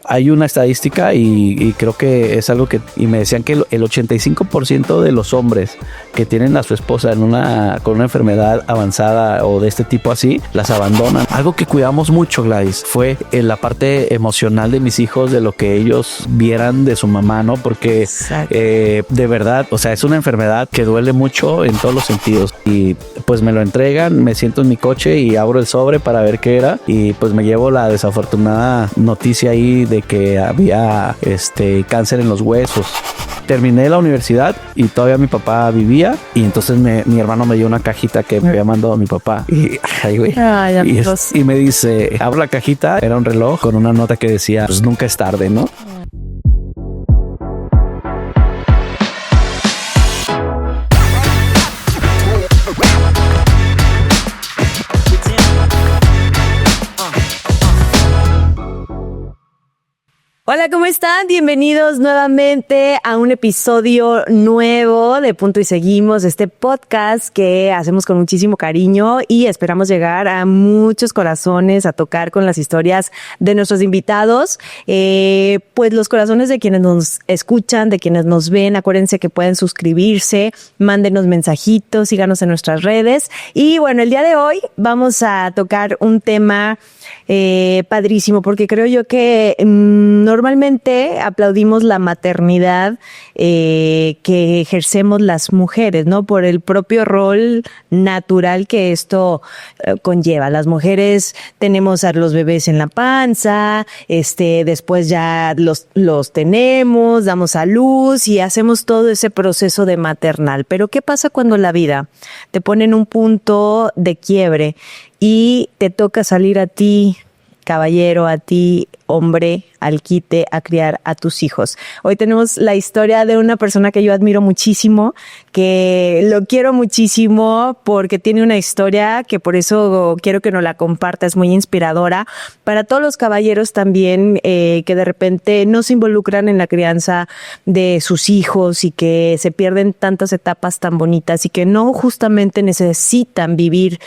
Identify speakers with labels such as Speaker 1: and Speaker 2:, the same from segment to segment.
Speaker 1: hay una estadística y creo que es algo que... Y me decían que el 85% de los hombres que tienen a su esposa con una enfermedad avanzada o de este tipo así, las abandonan. Algo que cuidamos mucho, Gladys, fue en la parte emocional de mis hijos, de lo que ellos vieran de su mamá, ¿no? Porque de verdad, o sea, es una enfermedad que duele mucho en todos los sentidos. Y pues me lo entregan, me siento en mi coche y abro el sobre para ver qué era. Y pues me llevo la desafortunada noticia ahí de que había cáncer en los huesos. Terminé la universidad y todavía mi papá vivía, y entonces mi hermano me dio una cajita que me había mandado mi papá y, y me dice, abro la cajita, era un reloj con una nota que decía, pues nunca es tarde, ¿no?
Speaker 2: Hola, ¿cómo están? Bienvenidos nuevamente a un episodio nuevo de Punto y Seguimos, este podcast que hacemos con muchísimo cariño y esperamos llegar a muchos corazones, a tocar con las historias de nuestros invitados, pues los corazones de quienes nos escuchan, de quienes nos ven. Acuérdense que pueden suscribirse, mándenos mensajitos, síganos en nuestras redes. Y bueno, el día de hoy vamos a tocar un tema padrísimo, porque creo yo que normalmente aplaudimos la maternidad que ejercemos las mujeres, ¿no? Por el propio rol natural que esto conlleva. Las mujeres tenemos a los bebés en la panza, después ya los tenemos, damos a luz y hacemos todo ese proceso de maternal. Pero ¿qué pasa cuando la vida te pone en un punto de quiebre y te toca salir a ti, caballero, a ti, hombre, al quite, a criar a tus hijos? Hoy tenemos la historia de una persona que yo admiro muchísimo, que lo quiero muchísimo porque tiene una historia que por eso quiero que nos la comparta, es muy inspiradora. Para todos los caballeros también que de repente no se involucran en la crianza de sus hijos y que se pierden tantas etapas tan bonitas y que no justamente necesitan vivir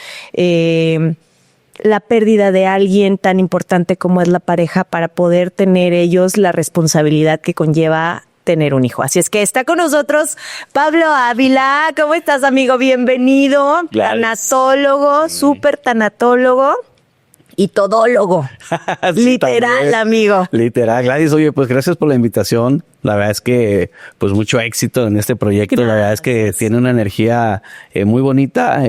Speaker 2: la pérdida de alguien tan importante como es la pareja para poder tener ellos la responsabilidad que conlleva tener un hijo. Así es que está con nosotros Pablo Ávila. ¿Cómo estás, amigo? Bienvenido. Tanatólogo, súper tanatólogo y todólogo. Sí, literal, también. Amigo.
Speaker 1: Literal. Gladys, oye, pues gracias por la invitación. La verdad es que, pues mucho éxito en este proyecto. Gracias. La verdad es que tiene una energía muy bonita,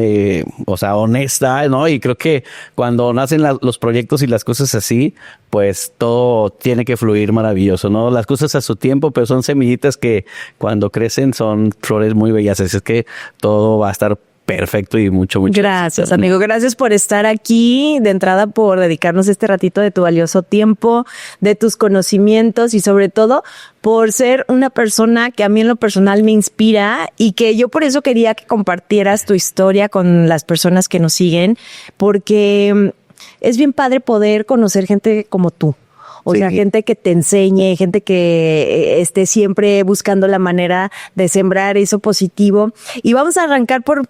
Speaker 1: o sea, honesta, ¿no? Y creo que cuando nacen los proyectos y las cosas así, pues todo tiene que fluir maravilloso, ¿no? Las cosas a su tiempo, pero son semillitas que cuando crecen son flores muy bellas. Así es que todo va a estar perfecto y mucho
Speaker 2: gracias, amigo. Gracias por estar aquí, de entrada por dedicarnos este ratito de tu valioso tiempo, de tus conocimientos y sobre todo por ser una persona que a mí en lo personal me inspira y que yo por eso quería que compartieras tu historia con las personas que nos siguen, porque es bien padre poder conocer gente como tú. O sea, gente que te enseñe, gente que esté siempre buscando la manera de sembrar eso positivo. Y vamos a arrancar por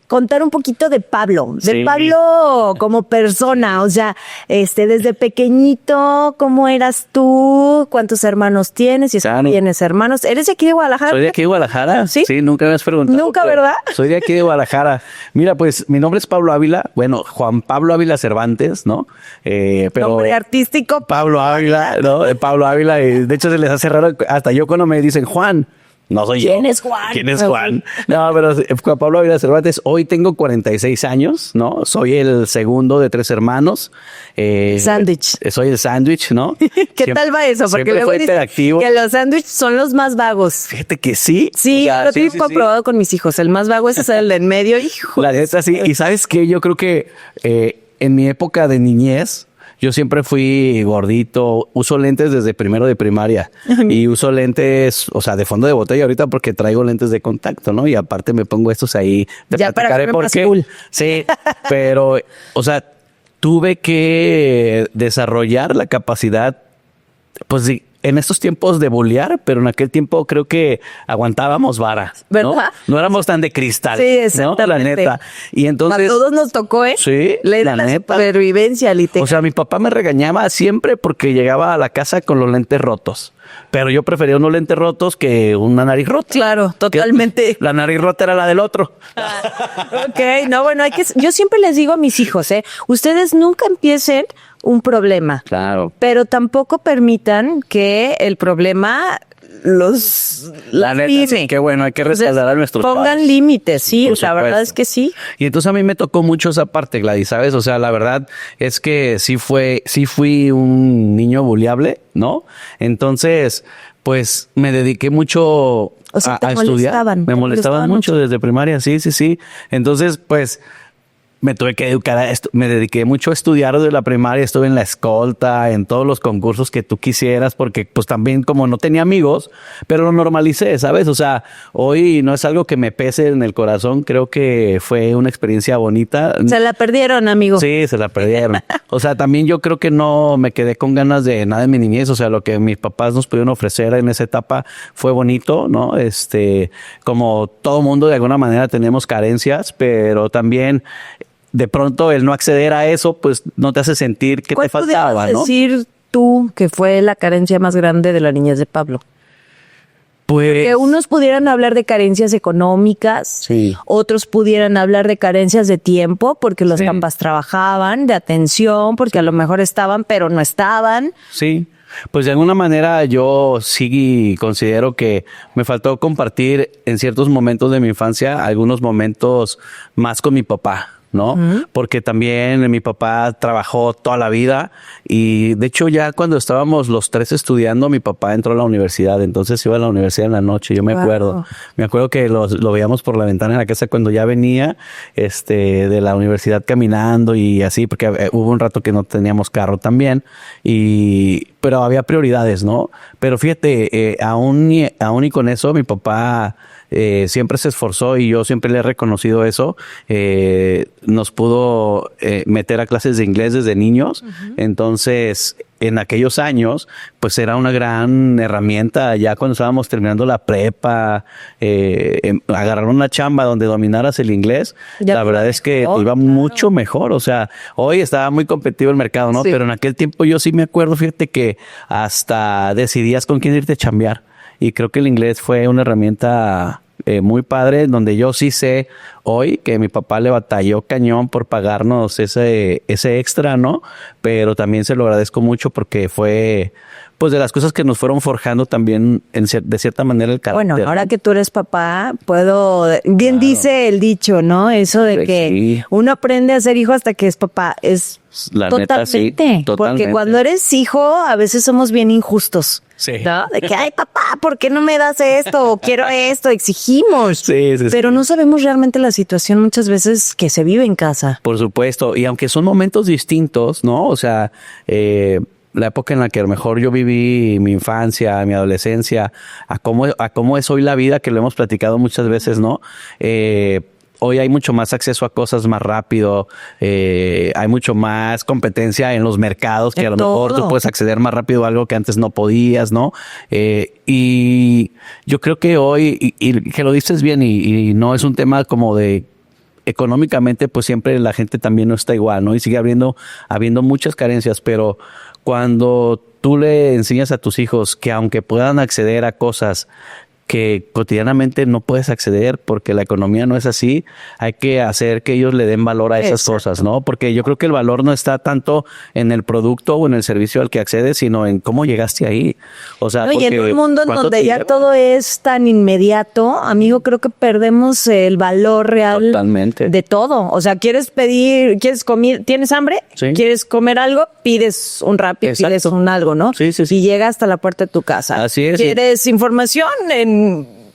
Speaker 2: contar un poquito de Pablo, Pablo como persona, o sea, desde pequeñito, ¿cómo eras tú? ¿Cuántos hermanos tienes? Si tienes hermanos. ¿Eres de aquí de Guadalajara?
Speaker 1: Soy de aquí de Guadalajara.
Speaker 2: Sí,
Speaker 1: nunca me has preguntado.
Speaker 2: Nunca, ¿verdad?
Speaker 1: Soy de aquí de Guadalajara. Mira, pues mi nombre es Pablo Ávila, bueno, Juan Pablo Ávila Cervantes, ¿no? Pero
Speaker 2: nombre artístico.
Speaker 1: Pablo Ávila, ¿no? Pablo Ávila, de hecho se les hace raro, hasta yo cuando me dicen Juan. No soy yo.
Speaker 2: ¿Quién es Juan?
Speaker 1: ¿Quién es Juan? No, pero Juan Pablo Ávila Cervantes. Hoy tengo 46 años, ¿no? Soy el segundo de 3 hermanos.
Speaker 2: Sándwich.
Speaker 1: Soy el sándwich, ¿no?
Speaker 2: ¿Qué tal va eso? Porque luego
Speaker 1: fue interactivo.
Speaker 2: Que los sándwiches son los más vagos.
Speaker 1: Fíjate que sí.
Speaker 2: Sí, lo tengo comprobado con mis hijos. El más vago es el de en medio. Hijo.
Speaker 1: La neta, sí. Y ¿sabes qué? Yo creo que en mi época de niñez, yo siempre fui gordito, uso lentes desde primero de primaria y uso lentes, o sea, de fondo de botella ahorita porque traigo lentes de contacto, ¿no? Y aparte me pongo estos ahí.
Speaker 2: Ya para que por qué. Cool.
Speaker 1: Sí, pero, o sea, tuve que desarrollar la capacidad, pues en estos tiempos de bullear, pero en aquel tiempo creo que aguantábamos vara, ¿no?
Speaker 2: ¿Verdad?
Speaker 1: No éramos tan de cristal,
Speaker 2: Sí,
Speaker 1: ¿no?
Speaker 2: exactamente.
Speaker 1: La neta. Y entonces...
Speaker 2: A todos nos tocó, ¿eh?
Speaker 1: Sí, la neta.
Speaker 2: Supervivencia, literal.
Speaker 1: O sea, mi papá me regañaba siempre porque llegaba a la casa con los lentes rotos. Pero yo prefería unos lentes rotos que una nariz rota.
Speaker 2: Claro, totalmente.
Speaker 1: La nariz rota era la del otro.
Speaker 2: Ok, no, bueno, yo siempre les digo a mis hijos, ustedes nunca empiecen un problema.
Speaker 1: Claro.
Speaker 2: Pero tampoco permitan que el problema los
Speaker 1: La neta,
Speaker 2: firme.
Speaker 1: sí, qué bueno, hay que
Speaker 2: Entonces,
Speaker 1: respetar a nuestros
Speaker 2: pongan
Speaker 1: padres.
Speaker 2: límites, sí,
Speaker 1: Por
Speaker 2: la verdad
Speaker 1: supuesto.
Speaker 2: es que sí.
Speaker 1: Y entonces a mí me tocó mucho esa parte, Gladys, ¿sabes? O sea, la verdad es que sí fui un niño buleable, ¿no? Entonces, pues me dediqué mucho
Speaker 2: O sea, te
Speaker 1: a estudiar.
Speaker 2: molestaban,
Speaker 1: Me
Speaker 2: te
Speaker 1: molestaban
Speaker 2: molestaban
Speaker 1: mucho
Speaker 2: mucho.
Speaker 1: desde primaria, sí. Entonces, pues me tuve que educar a esto, me dediqué mucho a estudiar desde la primaria, estuve en la escolta, en todos los concursos que tú quisieras, porque pues también como no tenía amigos, pero lo normalicé, ¿sabes? O sea, hoy no es algo que me pese en el corazón, creo que fue una experiencia bonita.
Speaker 2: Se la perdieron, amigo.
Speaker 1: Sí, se la perdieron. O sea, también yo creo que no me quedé con ganas de nada en mi niñez. O sea, lo que mis papás nos pudieron ofrecer en esa etapa fue bonito, ¿no? Como todo mundo de alguna manera tenemos carencias, pero también de pronto el no acceder a eso, pues no te hace sentir que
Speaker 2: ¿Cuál
Speaker 1: te faltaba,
Speaker 2: pudieras
Speaker 1: ¿no?
Speaker 2: decir tú que fue la carencia más grande de la niñez de Pablo?
Speaker 1: Pues
Speaker 2: Que unos pudieran hablar de carencias económicas,
Speaker 1: Sí.
Speaker 2: otros pudieran hablar de carencias de tiempo, porque los
Speaker 1: Sí.
Speaker 2: papás trabajaban, de atención, porque a lo mejor estaban, pero no estaban.
Speaker 1: sí, pues de alguna manera yo sí considero que me faltó compartir en ciertos momentos de mi infancia algunos momentos más con mi papá, ¿no? Porque también mi papá trabajó toda la vida y de hecho ya cuando estábamos los tres estudiando, mi papá entró a la universidad, entonces iba a la universidad en la noche, yo me
Speaker 2: Wow.
Speaker 1: acuerdo. Me acuerdo que lo veíamos por la ventana en la casa cuando ya venía de la universidad caminando y así, porque hubo un rato que no teníamos carro también, pero había prioridades, ¿no? Pero fíjate, aún y con eso, mi papá siempre se esforzó y yo siempre le he reconocido eso. Nos pudo meter a clases de inglés desde niños. Entonces, en aquellos años, pues era una gran herramienta. Ya cuando estábamos terminando la prepa, agarrar una chamba donde dominaras el inglés,
Speaker 2: Ya
Speaker 1: la
Speaker 2: te
Speaker 1: verdad
Speaker 2: iba
Speaker 1: es que
Speaker 2: mejor,
Speaker 1: iba
Speaker 2: claro.
Speaker 1: mucho mejor. O sea, hoy estaba muy competitivo el mercado, ¿no?
Speaker 2: Sí.
Speaker 1: Pero en aquel tiempo yo sí me acuerdo, fíjate que hasta decidías con quién irte a chambear. Y creo que el inglés fue una herramienta muy padre, donde yo sí sé hoy que mi papá le batalló cañón por pagarnos ese extra, ¿no? Pero también se lo agradezco mucho porque fue, pues, de las cosas que nos fueron forjando también de cierta manera el carácter.
Speaker 2: Bueno, ahora
Speaker 1: ¿no?
Speaker 2: que tú eres papá, bien
Speaker 1: Claro.
Speaker 2: dice el dicho, ¿no? Eso de
Speaker 1: Pues
Speaker 2: que
Speaker 1: sí.
Speaker 2: uno aprende a ser hijo hasta que es papá. Es
Speaker 1: La neta, sí,
Speaker 2: totalmente.
Speaker 1: totalmente.
Speaker 2: Porque cuando eres hijo, a veces somos bien injustos.
Speaker 1: Sí.
Speaker 2: ¿No? De que, ay, papá, ¿por qué no me das esto? O quiero esto, exigimos.
Speaker 1: Sí.
Speaker 2: Pero no sabemos realmente la situación muchas veces que se vive en casa.
Speaker 1: Por supuesto, y aunque son momentos distintos, ¿no? O sea, la época en la que a lo mejor yo viví mi infancia, mi adolescencia, a cómo es hoy la vida, que lo hemos platicado muchas veces, ¿no? Hoy hay mucho más acceso a cosas más rápido, hay mucho más competencia en los mercados, que
Speaker 2: De
Speaker 1: a lo mejor
Speaker 2: todo.
Speaker 1: tú puedes acceder más rápido a algo que antes no podías, ¿no? Y yo creo que hoy, y que lo dices bien, y no es un tema como de económicamente, pues siempre la gente también no está igual, ¿no? Y sigue habiendo muchas carencias, pero cuando tú le enseñas a tus hijos que aunque puedan acceder a cosas que cotidianamente no puedes acceder porque la economía no es así, hay que hacer que ellos le den valor a esas
Speaker 2: Exacto.
Speaker 1: cosas, ¿no? Porque yo creo que el valor no está tanto en el producto o en el servicio al que accedes, sino en cómo llegaste ahí. O sea,
Speaker 2: No, y en
Speaker 1: porque
Speaker 2: un mundo en
Speaker 1: ¿cuánto
Speaker 2: donde
Speaker 1: te
Speaker 2: ya
Speaker 1: lleva?
Speaker 2: todo es tan inmediato, amigo, creo que perdemos el valor real
Speaker 1: Totalmente.
Speaker 2: de todo. O sea, quieres comer, ¿tienes hambre?
Speaker 1: Sí.
Speaker 2: ¿Quieres comer algo? Pides un Rappi,
Speaker 1: Exacto.
Speaker 2: pides un algo, ¿no?
Speaker 1: Sí.
Speaker 2: Y llega hasta la puerta de tu casa.
Speaker 1: Así es.
Speaker 2: ¿Quieres información? En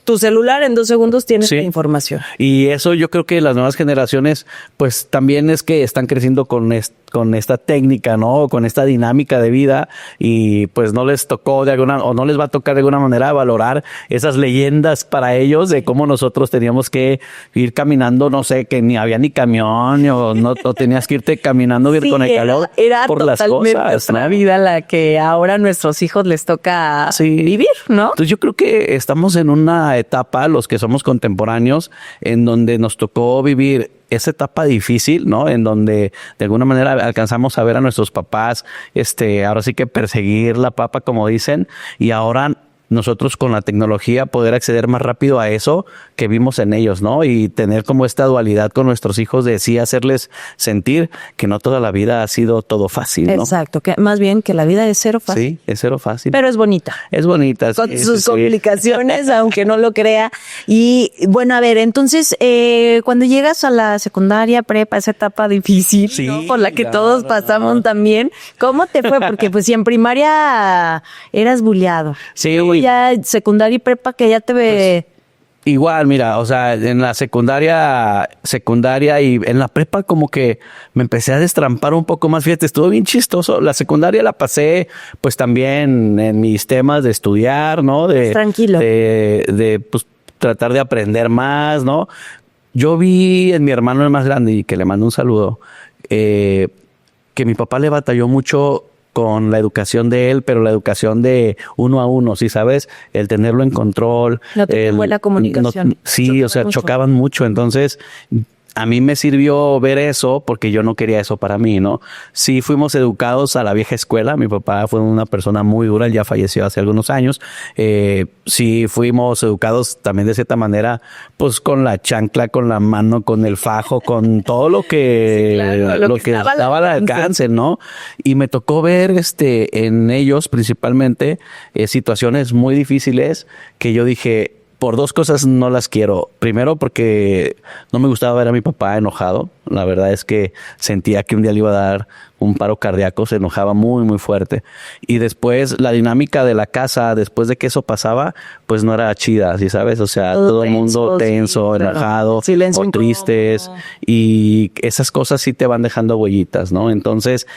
Speaker 2: tu celular en 2 segundos tienes
Speaker 1: Sí.
Speaker 2: la información.
Speaker 1: Y eso yo creo que las nuevas generaciones, pues también es que están creciendo con con esta técnica, ¿no? Con esta dinámica de vida y pues no les tocó no les va a tocar de alguna manera valorar esas leyendas para ellos de cómo nosotros teníamos que ir caminando, no sé, que ni había ni camión o tenías que irte caminando con el calor
Speaker 2: era
Speaker 1: por las cosas,
Speaker 2: otra
Speaker 1: ¿no?
Speaker 2: vida la que ahora a nuestros hijos les toca vivir, ¿no?
Speaker 1: Entonces yo creo que estamos en una etapa, los que somos contemporáneos, en donde nos tocó vivir esa etapa difícil, ¿no? En donde de alguna manera alcanzamos a ver a nuestros papás, ahora sí que perseguir la papa, como dicen, y ahora nosotros con la tecnología poder acceder más rápido a eso que vimos en ellos, ¿no? Y tener como esta dualidad con nuestros hijos de sí hacerles sentir que no toda la vida ha sido todo fácil, ¿no?
Speaker 2: Exacto, que más bien que la vida es cero fácil.
Speaker 1: Sí, es cero fácil.
Speaker 2: Pero es bonita.
Speaker 1: Es bonita.
Speaker 2: Con sus complicaciones, aunque no lo crea. Y bueno, a ver, entonces, cuando llegas a la secundaria, prepa, esa etapa difícil,
Speaker 1: sí,
Speaker 2: ¿no? Por la que todos pasamos también, ¿cómo te fue? Porque pues si en primaria eras bulleado.
Speaker 1: Sí,
Speaker 2: ya secundaria y prepa que ya te ve...
Speaker 1: Igual, mira, o sea, en la secundaria y en la prepa como que me empecé a destrampar un poco más. Fíjate, estuvo bien chistoso. La secundaria la pasé pues también en mis temas de estudiar, ¿no?
Speaker 2: Tranquilo.
Speaker 1: De pues tratar de aprender más, ¿no? Yo vi en mi hermano el más grande, y que le mando un saludo, que mi papá le batalló mucho con la educación de él, pero la educación de uno a uno, ¿sí sabes? El tenerlo en control.
Speaker 2: No tenía buena comunicación.
Speaker 1: Sí, o sea, chocaban mucho. Entonces, a mí me sirvió ver eso porque yo no quería eso para mí, ¿no? Sí fuimos educados a la vieja escuela. Mi papá fue una persona muy dura, él ya falleció hace algunos años. Sí fuimos educados también de cierta manera, pues con la chancla, con la mano, con el fajo, con todo lo que,
Speaker 2: sí, claro,
Speaker 1: lo que estaba al alcance, ¿no? Y me tocó ver en ellos principalmente situaciones muy difíciles que yo dije, por dos cosas no las quiero. Primero, porque no me gustaba ver a mi papá enojado. La verdad es que sentía que un día le iba a dar un paro cardíaco. Se enojaba muy, muy fuerte. Y después, la dinámica de la casa, después de que eso pasaba, pues no era chida, ¿sí sabes? O sea, todo el mundo tenso, sí, enojado, silencio o tristes. Y esas cosas sí te van dejando huellitas, ¿no? Entonces,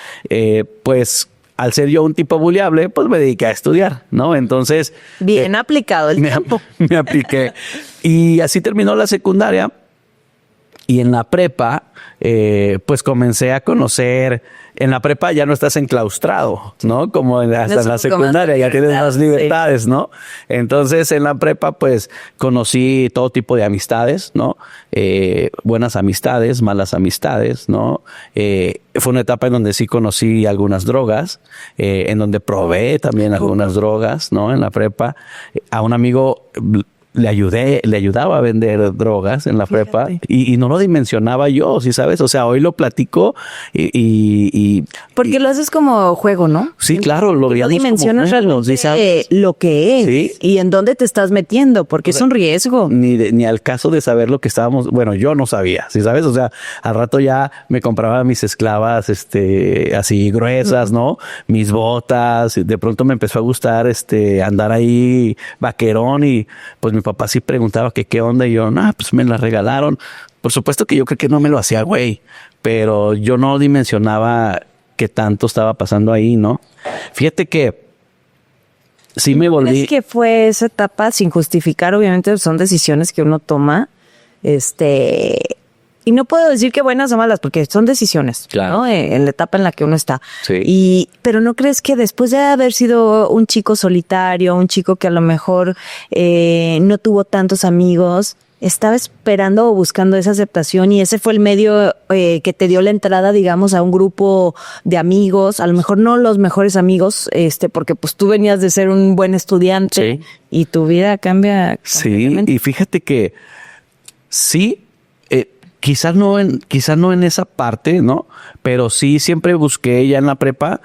Speaker 1: pues... al ser yo un tipo buleable, pues me dediqué a estudiar, ¿no? Entonces...
Speaker 2: bien aplicado el tiempo.
Speaker 1: Me apliqué. Y así terminó la secundaria. Y en la prepa, pues comencé a conocer... En la prepa ya no estás enclaustrado, ¿no? Como hasta en la secundaria, ya tienes más libertades, sí, ¿no? Entonces, en la prepa, pues, conocí todo tipo de amistades, ¿no? Buenas amistades, malas amistades, ¿no? Fue una etapa en donde sí conocí algunas drogas, en donde probé también algunas drogas, ¿no? En la prepa. A un amigo... le ayudaba a vender drogas en la prepa y no lo dimensionaba yo, ¿sí sabes? O sea, hoy lo platico y
Speaker 2: porque lo haces como juego, ¿no?
Speaker 1: Sí, claro, lo veíamos como
Speaker 2: dimensionas realmente lo que es, ¿sí? Y en dónde te estás metiendo, porque es un riesgo.
Speaker 1: Ni al caso de saber lo que estábamos, bueno, yo no sabía, ¿sí sabes? O sea, al rato ya me compraba mis esclavas, así gruesas, ¿no? Mis botas, de pronto me empezó a gustar, andar ahí vaquerón y pues mi papá sí preguntaba que qué onda y yo, pues me la regalaron. Por supuesto que yo creo que no me lo hacía, güey, pero yo no dimensionaba qué tanto estaba pasando ahí, ¿no? Fíjate que sí me volví...
Speaker 2: ¿Crees que fue esa etapa sin justificar? Obviamente son decisiones que uno toma, y no puedo decir que buenas o malas, porque son decisiones, claro, ¿no? En la etapa en la que uno está. Sí. Pero ¿no crees que después de haber sido un chico solitario, un chico que a lo mejor no tuvo tantos amigos, estaba esperando o buscando esa aceptación y ese fue el medio que te dio la entrada, digamos, a un grupo de amigos, a lo mejor no los mejores amigos, porque pues tú venías de ser un buen estudiante, sí, y tu vida cambia?
Speaker 1: Sí, y fíjate que sí, quizás no en esa parte, ¿no? Pero sí siempre busqué ya en la prepa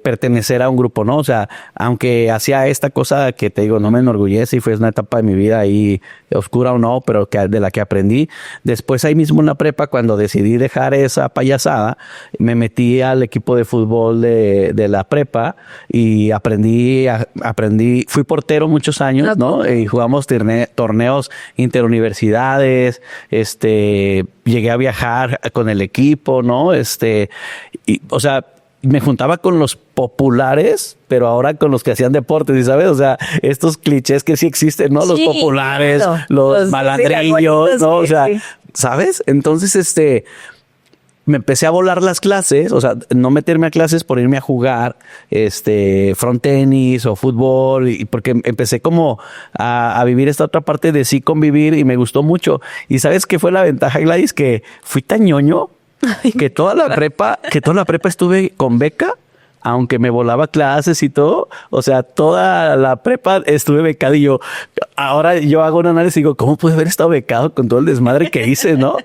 Speaker 1: pertenecer a un grupo, ¿no? O sea, aunque hacía esta cosa que te digo, no me enorgullece y fue una etapa de mi vida ahí oscura o no, pero de la que aprendí. Después ahí mismo en la prepa, cuando decidí dejar esa payasada, me metí al equipo de fútbol de la prepa y aprendí, fui portero muchos años, ¿no? Y jugamos torneos interuniversidades, Llegué a viajar con el equipo, ¿no? O sea, me juntaba con los populares, pero ahora con los que hacían deportes, ¿y sabes? O sea, estos clichés que sí existen, ¿no? Los populares,
Speaker 2: claro.
Speaker 1: los malandrillos, ¿no? O sea,
Speaker 2: sí.
Speaker 1: ¿sabes? Entonces, me empecé a volar las clases, o sea, no meterme a clases por irme a jugar, front tenis o fútbol, y porque empecé como a vivir esta otra parte de sí convivir y me gustó mucho. ¿Y sabes qué fue la ventaja, Gladys? Que fui tan ñoño que toda la prepa estuve con beca, aunque me volaba clases y todo. O sea, toda la prepa estuve becado y ahora yo hago un análisis y digo, ¿cómo pude haber estado becado con todo el desmadre que hice, no?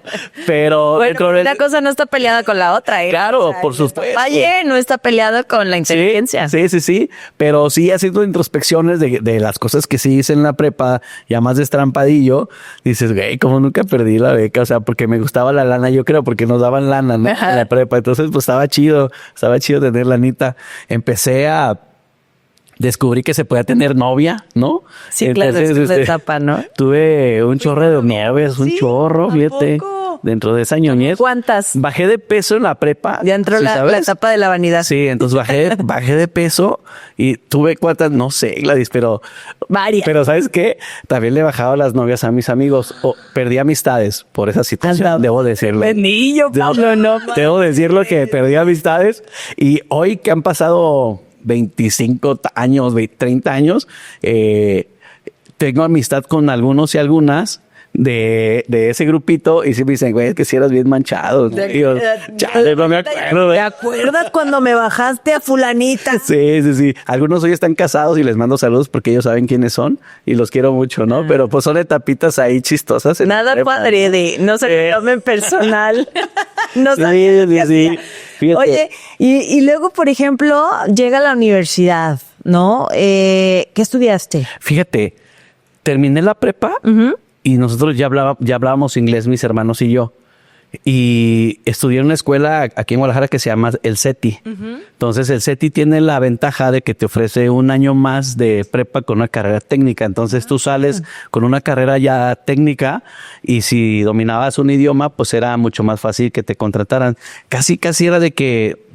Speaker 1: Pero
Speaker 2: bueno, una cosa no está peleada con la otra, ¿eh?
Speaker 1: Claro, por supuesto.
Speaker 2: Valle no está peleado con la inteligencia.
Speaker 1: Sí. Pero sí haciendo introspecciones de las cosas que sí hice en la prepa, ya más destrampadillo, dices, güey, como nunca perdí la beca, o sea, porque me gustaba la lana, yo creo, porque nos daban lana, ¿no? En la prepa. Entonces, pues estaba chido tener lanita. Empecé a descubrí que se podía tener novia, ¿no?
Speaker 2: Sí, entonces, claro, es una etapa, ¿no?
Speaker 1: Tuve un chorro de novias, un chorro, fíjate. Dentro de esa ñoñez.
Speaker 2: ¿Cuántas?
Speaker 1: Bajé de peso en la prepa.
Speaker 2: Ya entró la etapa de la vanidad.
Speaker 1: Sí, entonces bajé de peso y tuve cuántas, no sé, Gladys, pero...
Speaker 2: Varias.
Speaker 1: Pero ¿sabes qué? También le bajaba las novias a mis amigos. Perdí amistades por esa situación, debo decirlo.
Speaker 2: Benillo, Pablo, no.
Speaker 1: Debo decirlo que perdí amistades y hoy que han pasado 25 años, 30 años, tengo amistad con algunos y algunas de ese grupito y sí me dicen, güey, es que si eras bien manchado. Chale, no me acuerdo.
Speaker 2: ¿Te acuerdas cuando me bajaste a fulanita?
Speaker 1: Sí. Algunos hoy están casados y les mando saludos porque ellos saben quiénes son y los quiero mucho, ¿no? Pero pues son etapitas ahí chistosas.
Speaker 2: Nada padre de no se tomen personal. No
Speaker 1: sí.
Speaker 2: Fíjate. Oye, y luego, por ejemplo, llega la universidad, ¿no? ¿Qué estudiaste?
Speaker 1: Fíjate, terminé la prepa y nosotros ya hablábamos inglés, mis hermanos y yo. Y estudié en una escuela aquí en Guadalajara que se llama el CETI. Entonces, el CETI tiene la ventaja de que te ofrece un año más de prepa con una carrera técnica. Entonces, tú sales con una carrera ya técnica y si dominabas un idioma, pues era mucho más fácil que te contrataran. Casi era de que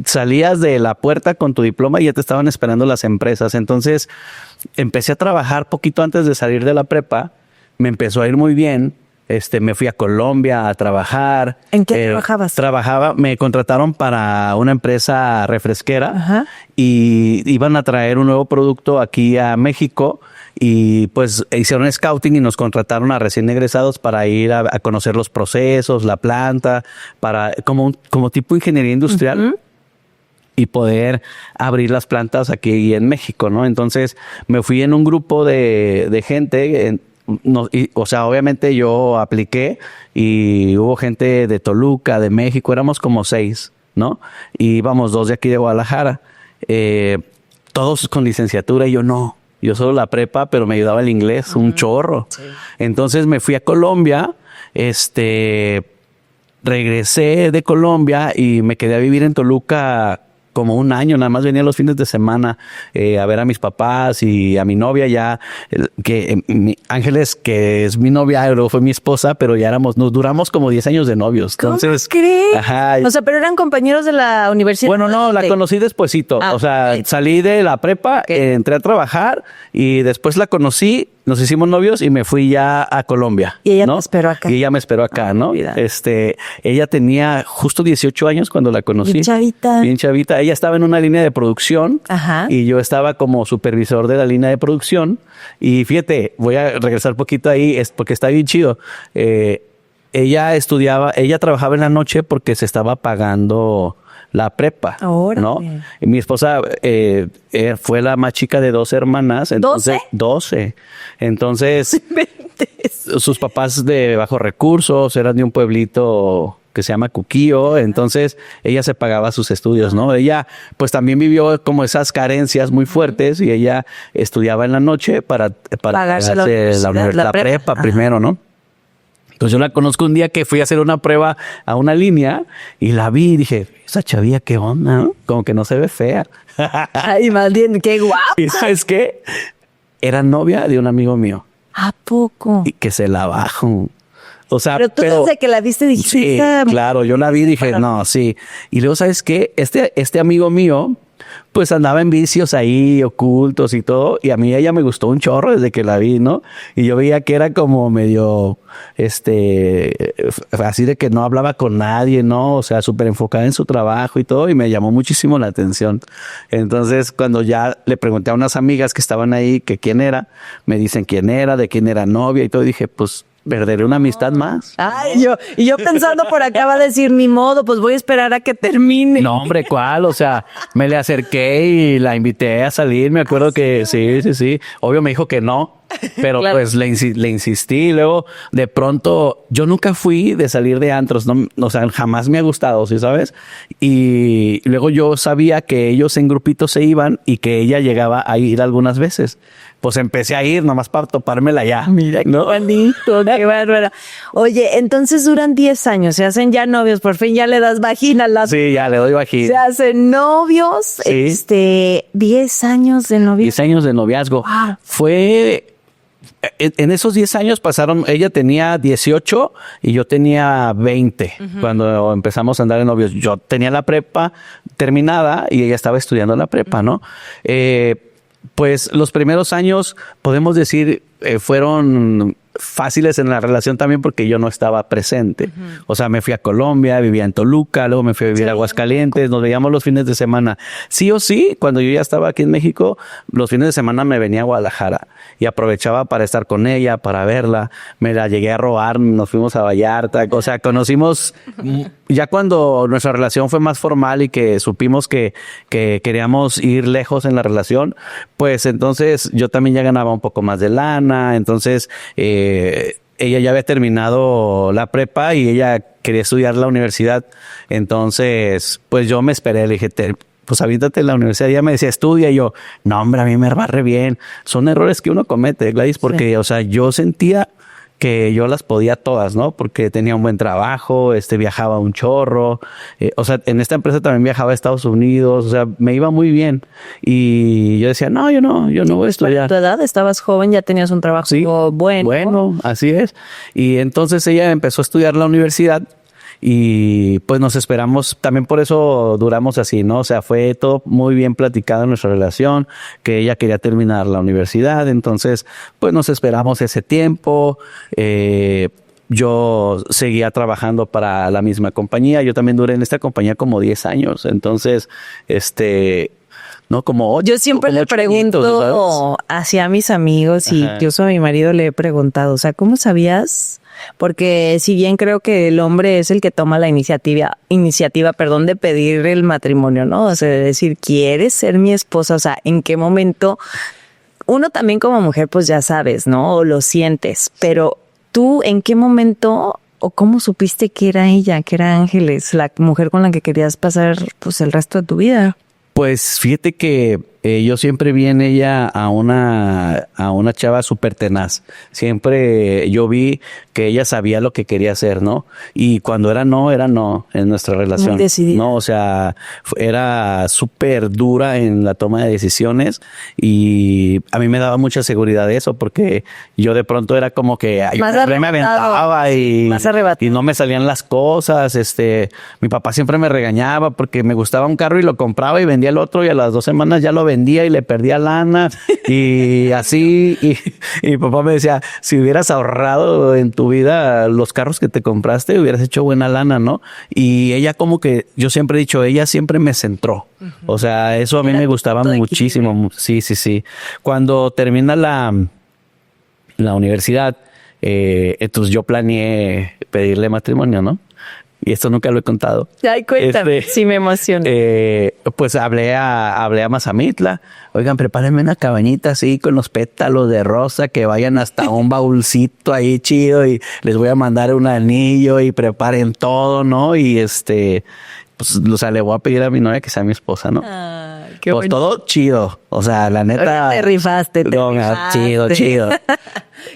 Speaker 1: salías de la puerta con tu diploma y ya te estaban esperando las empresas. Entonces, empecé a trabajar poquito antes de salir de la prepa. Me empezó a ir muy bien. Me fui a Colombia a trabajar.
Speaker 2: ¿En qué trabajabas?
Speaker 1: Me contrataron para una empresa refresquera y iban a traer un nuevo producto aquí a México y pues hicieron scouting y nos contrataron a recién egresados para ir a conocer los procesos, la planta, para como tipo ingeniería industrial. Y poder abrir las plantas aquí en México, ¿no? Entonces me fui en un grupo de gente. O sea, obviamente yo apliqué y hubo gente de Toluca, de México, éramos como 6, ¿no? Y íbamos 2 de aquí de Guadalajara, todos con licenciatura y yo no. Yo solo la prepa, pero me ayudaba el inglés, un chorro. Sí. Entonces me fui a Colombia, regresé de Colombia y me quedé a vivir en Toluca como un año, nada más venía los fines de semana a ver a mis papás y a mi novia ya, Ángeles, que es mi novia, luego fue mi esposa, pero ya nos duramos como 10 años de novios. Entonces,
Speaker 2: ¿cómo crees? Ajá. O sea, pero eran compañeros de la universidad.
Speaker 1: Bueno, no, la conocí despuesito. O sea, salí de la prepa, entré a trabajar y después la conocí. Nos hicimos novios y me fui ya a Colombia.
Speaker 2: Y ella
Speaker 1: ¿no?
Speaker 2: te esperó acá.
Speaker 1: Y ella me esperó acá, ¿no? Vida. Ella tenía justo 18 años cuando la conocí.
Speaker 2: Bien chavita.
Speaker 1: Bien chavita. Ella estaba en una línea de producción. Y yo estaba como supervisor de la línea de producción. Y fíjate, voy a regresar un poquito ahí, porque está bien chido. Ella trabajaba en la noche porque se estaba pagando la prepa, ¿no? Y mi esposa fue la más chica de 2 hermanas. Entonces, 12. Entonces, sus papás de bajos recursos, eran de un pueblito que se llama Cuquío. Entonces, ella se pagaba sus estudios, ¿no? Ella, pues, también vivió como esas carencias muy fuertes y ella estudiaba en la noche para
Speaker 2: pagarse
Speaker 1: la prepa primero, ¿no? Entonces yo la conozco un día que fui a hacer una prueba a una línea y la vi y dije, esa chavilla, ¿qué onda? ¿No? Como que no se ve fea.
Speaker 2: Ay, más bien, qué guapa.
Speaker 1: ¿Y sabes qué? Era novia de un amigo mío.
Speaker 2: ¿A poco?
Speaker 1: Y que se la bajó. O sea,
Speaker 2: Pero tú desde que la viste dijiste...
Speaker 1: Sí,
Speaker 2: "Esta
Speaker 1: claro, yo la vi y dije, no, sí. Y luego, ¿sabes qué? Este amigo mío, pues andaba en vicios ahí ocultos y todo, y a mí ella me gustó un chorro desde que la vi, ¿no? Y yo veía que era como medio, así de que no hablaba con nadie, ¿no? O sea, súper enfocada en su trabajo y todo, y me llamó muchísimo la atención. Entonces, cuando ya le pregunté a unas amigas que estaban ahí que quién era, me dicen quién era, de quién era novia y todo, y dije, pues, perderé una amistad más.
Speaker 2: Ay, yo pensando por acá va a decir, ni modo, pues voy a esperar a que termine.
Speaker 1: No, hombre, ¿cuál? O sea, me le acerqué y la invité a salir. Me acuerdo que sí. Obvio me dijo que no, pero
Speaker 2: Claro.
Speaker 1: pues le insistí. Luego, de pronto, yo nunca fui de salir de antros, no, o sea, jamás me ha gustado, ¿sí sabes? Y luego yo sabía que ellos en grupitos se iban y que ella llegaba a ir algunas veces. Pues empecé a ir nomás para topármela ya.
Speaker 2: Mira, qué bonito, qué bárbaro. Oye, entonces duran 10 años, se hacen ya novios, por fin ya le das vagina a la...
Speaker 1: Sí, ya le doy bajito.
Speaker 2: Se hacen novios,
Speaker 1: Sí.
Speaker 2: 10 años de novios.
Speaker 1: 10 años de noviazgo.
Speaker 2: Wow.
Speaker 1: Fue... En esos 10 años pasaron, ella tenía 18 y yo tenía 20 cuando empezamos a andar de novios. Yo tenía la prepa terminada y ella estaba estudiando la prepa, ¿no? Pues los primeros años, podemos decir, fueron fáciles en la relación también porque yo no estaba presente. O sea, me fui a Colombia, vivía en Toluca, luego me fui a vivir a Aguascalientes, nos veíamos los fines de semana. Sí o sí, cuando yo ya estaba aquí en México, los fines de semana me venía a Guadalajara y aprovechaba para estar con ella, para verla. Me la llegué a robar, nos fuimos a Vallarta, o sea, conocimos ya cuando nuestra relación fue más formal y que supimos que queríamos ir lejos en la relación, pues entonces yo también ya ganaba un poco más de lana, entonces ella ya había terminado la prepa y ella quería estudiar la universidad, entonces pues yo me esperé, le dije, pues aviéntate en la universidad. Ella me decía, estudia. Y yo, no, hombre, a mí me va re bien. Son errores que uno comete, Gladys, porque,
Speaker 2: Sí.
Speaker 1: o sea, yo sentía que yo las podía todas, ¿no? Porque tenía un buen trabajo, viajaba un chorro. O sea, en esta empresa también viajaba a Estados Unidos. O sea, me iba muy bien. Y yo decía, no, yo no voy a estudiar.
Speaker 2: Tu edad, estabas joven, ya tenías un trabajo
Speaker 1: Sí,
Speaker 2: bueno.
Speaker 1: así es. Y entonces ella empezó a estudiar la universidad y pues nos esperamos, también por eso duramos así, ¿no? O sea, fue todo muy bien platicado en nuestra relación, que ella quería terminar la universidad, entonces pues nos esperamos ese tiempo. Yo seguía trabajando para la misma compañía, yo también duré en esta compañía como 10 años, entonces, no, como 8.
Speaker 2: Yo siempre le pregunto hacia mis amigos y
Speaker 1: Ajá.
Speaker 2: incluso a mi marido le he preguntado, o sea, ¿cómo sabías? Porque si bien creo que el hombre es el que toma la iniciativa, de pedir el matrimonio, ¿no? O sea, de decir, ¿quieres ser mi esposa? O sea, ¿en qué momento? Uno también como mujer, pues ya sabes, ¿no? O lo sientes, pero tú, ¿en qué momento o cómo supiste que era ella, que era Ángeles, la mujer con la que querías pasar pues el resto de tu vida?
Speaker 1: Pues fíjate que yo siempre vi en ella a una chava súper tenaz. Siempre yo vi que ella sabía lo que quería hacer, ¿no? Y cuando era no en nuestra relación.
Speaker 2: Muy decidida.
Speaker 1: No, o sea, era súper dura en la toma de decisiones y a mí me daba mucha seguridad eso porque yo de pronto era como que ay,
Speaker 2: Más
Speaker 1: me
Speaker 2: arrebatado.
Speaker 1: aventaba
Speaker 2: Más arrebatado.
Speaker 1: y no me salían las cosas. Mi papá siempre me regañaba porque me gustaba un carro y lo compraba y vendía el otro y a las 2 semanas ya lo vendía y le perdía lana y así. Y mi papá me decía, si hubieras ahorrado en tu vida los carros que te compraste, hubieras hecho buena lana, ¿no? Y ella como que, yo siempre he dicho, ella siempre me centró. O sea, eso a mí me gustaba muchísimo. Sí. Cuando termina la universidad, entonces yo planeé pedirle matrimonio, ¿no? Y esto nunca lo he contado.
Speaker 2: Ay, cuéntame, sí me emociona.
Speaker 1: Pues hablé a Mazamitla. Oigan, prepárenme una cabañita así con los pétalos de rosa que vayan hasta un baúlcito ahí chido y les voy a mandar un anillo y preparen todo, ¿no? Y pues, o sea, le voy a pedir a mi novia que sea mi esposa, ¿no?
Speaker 2: Qué
Speaker 1: pues
Speaker 2: bonito.
Speaker 1: todo chido. O sea, la neta.
Speaker 2: Te rifaste.
Speaker 1: No, chido.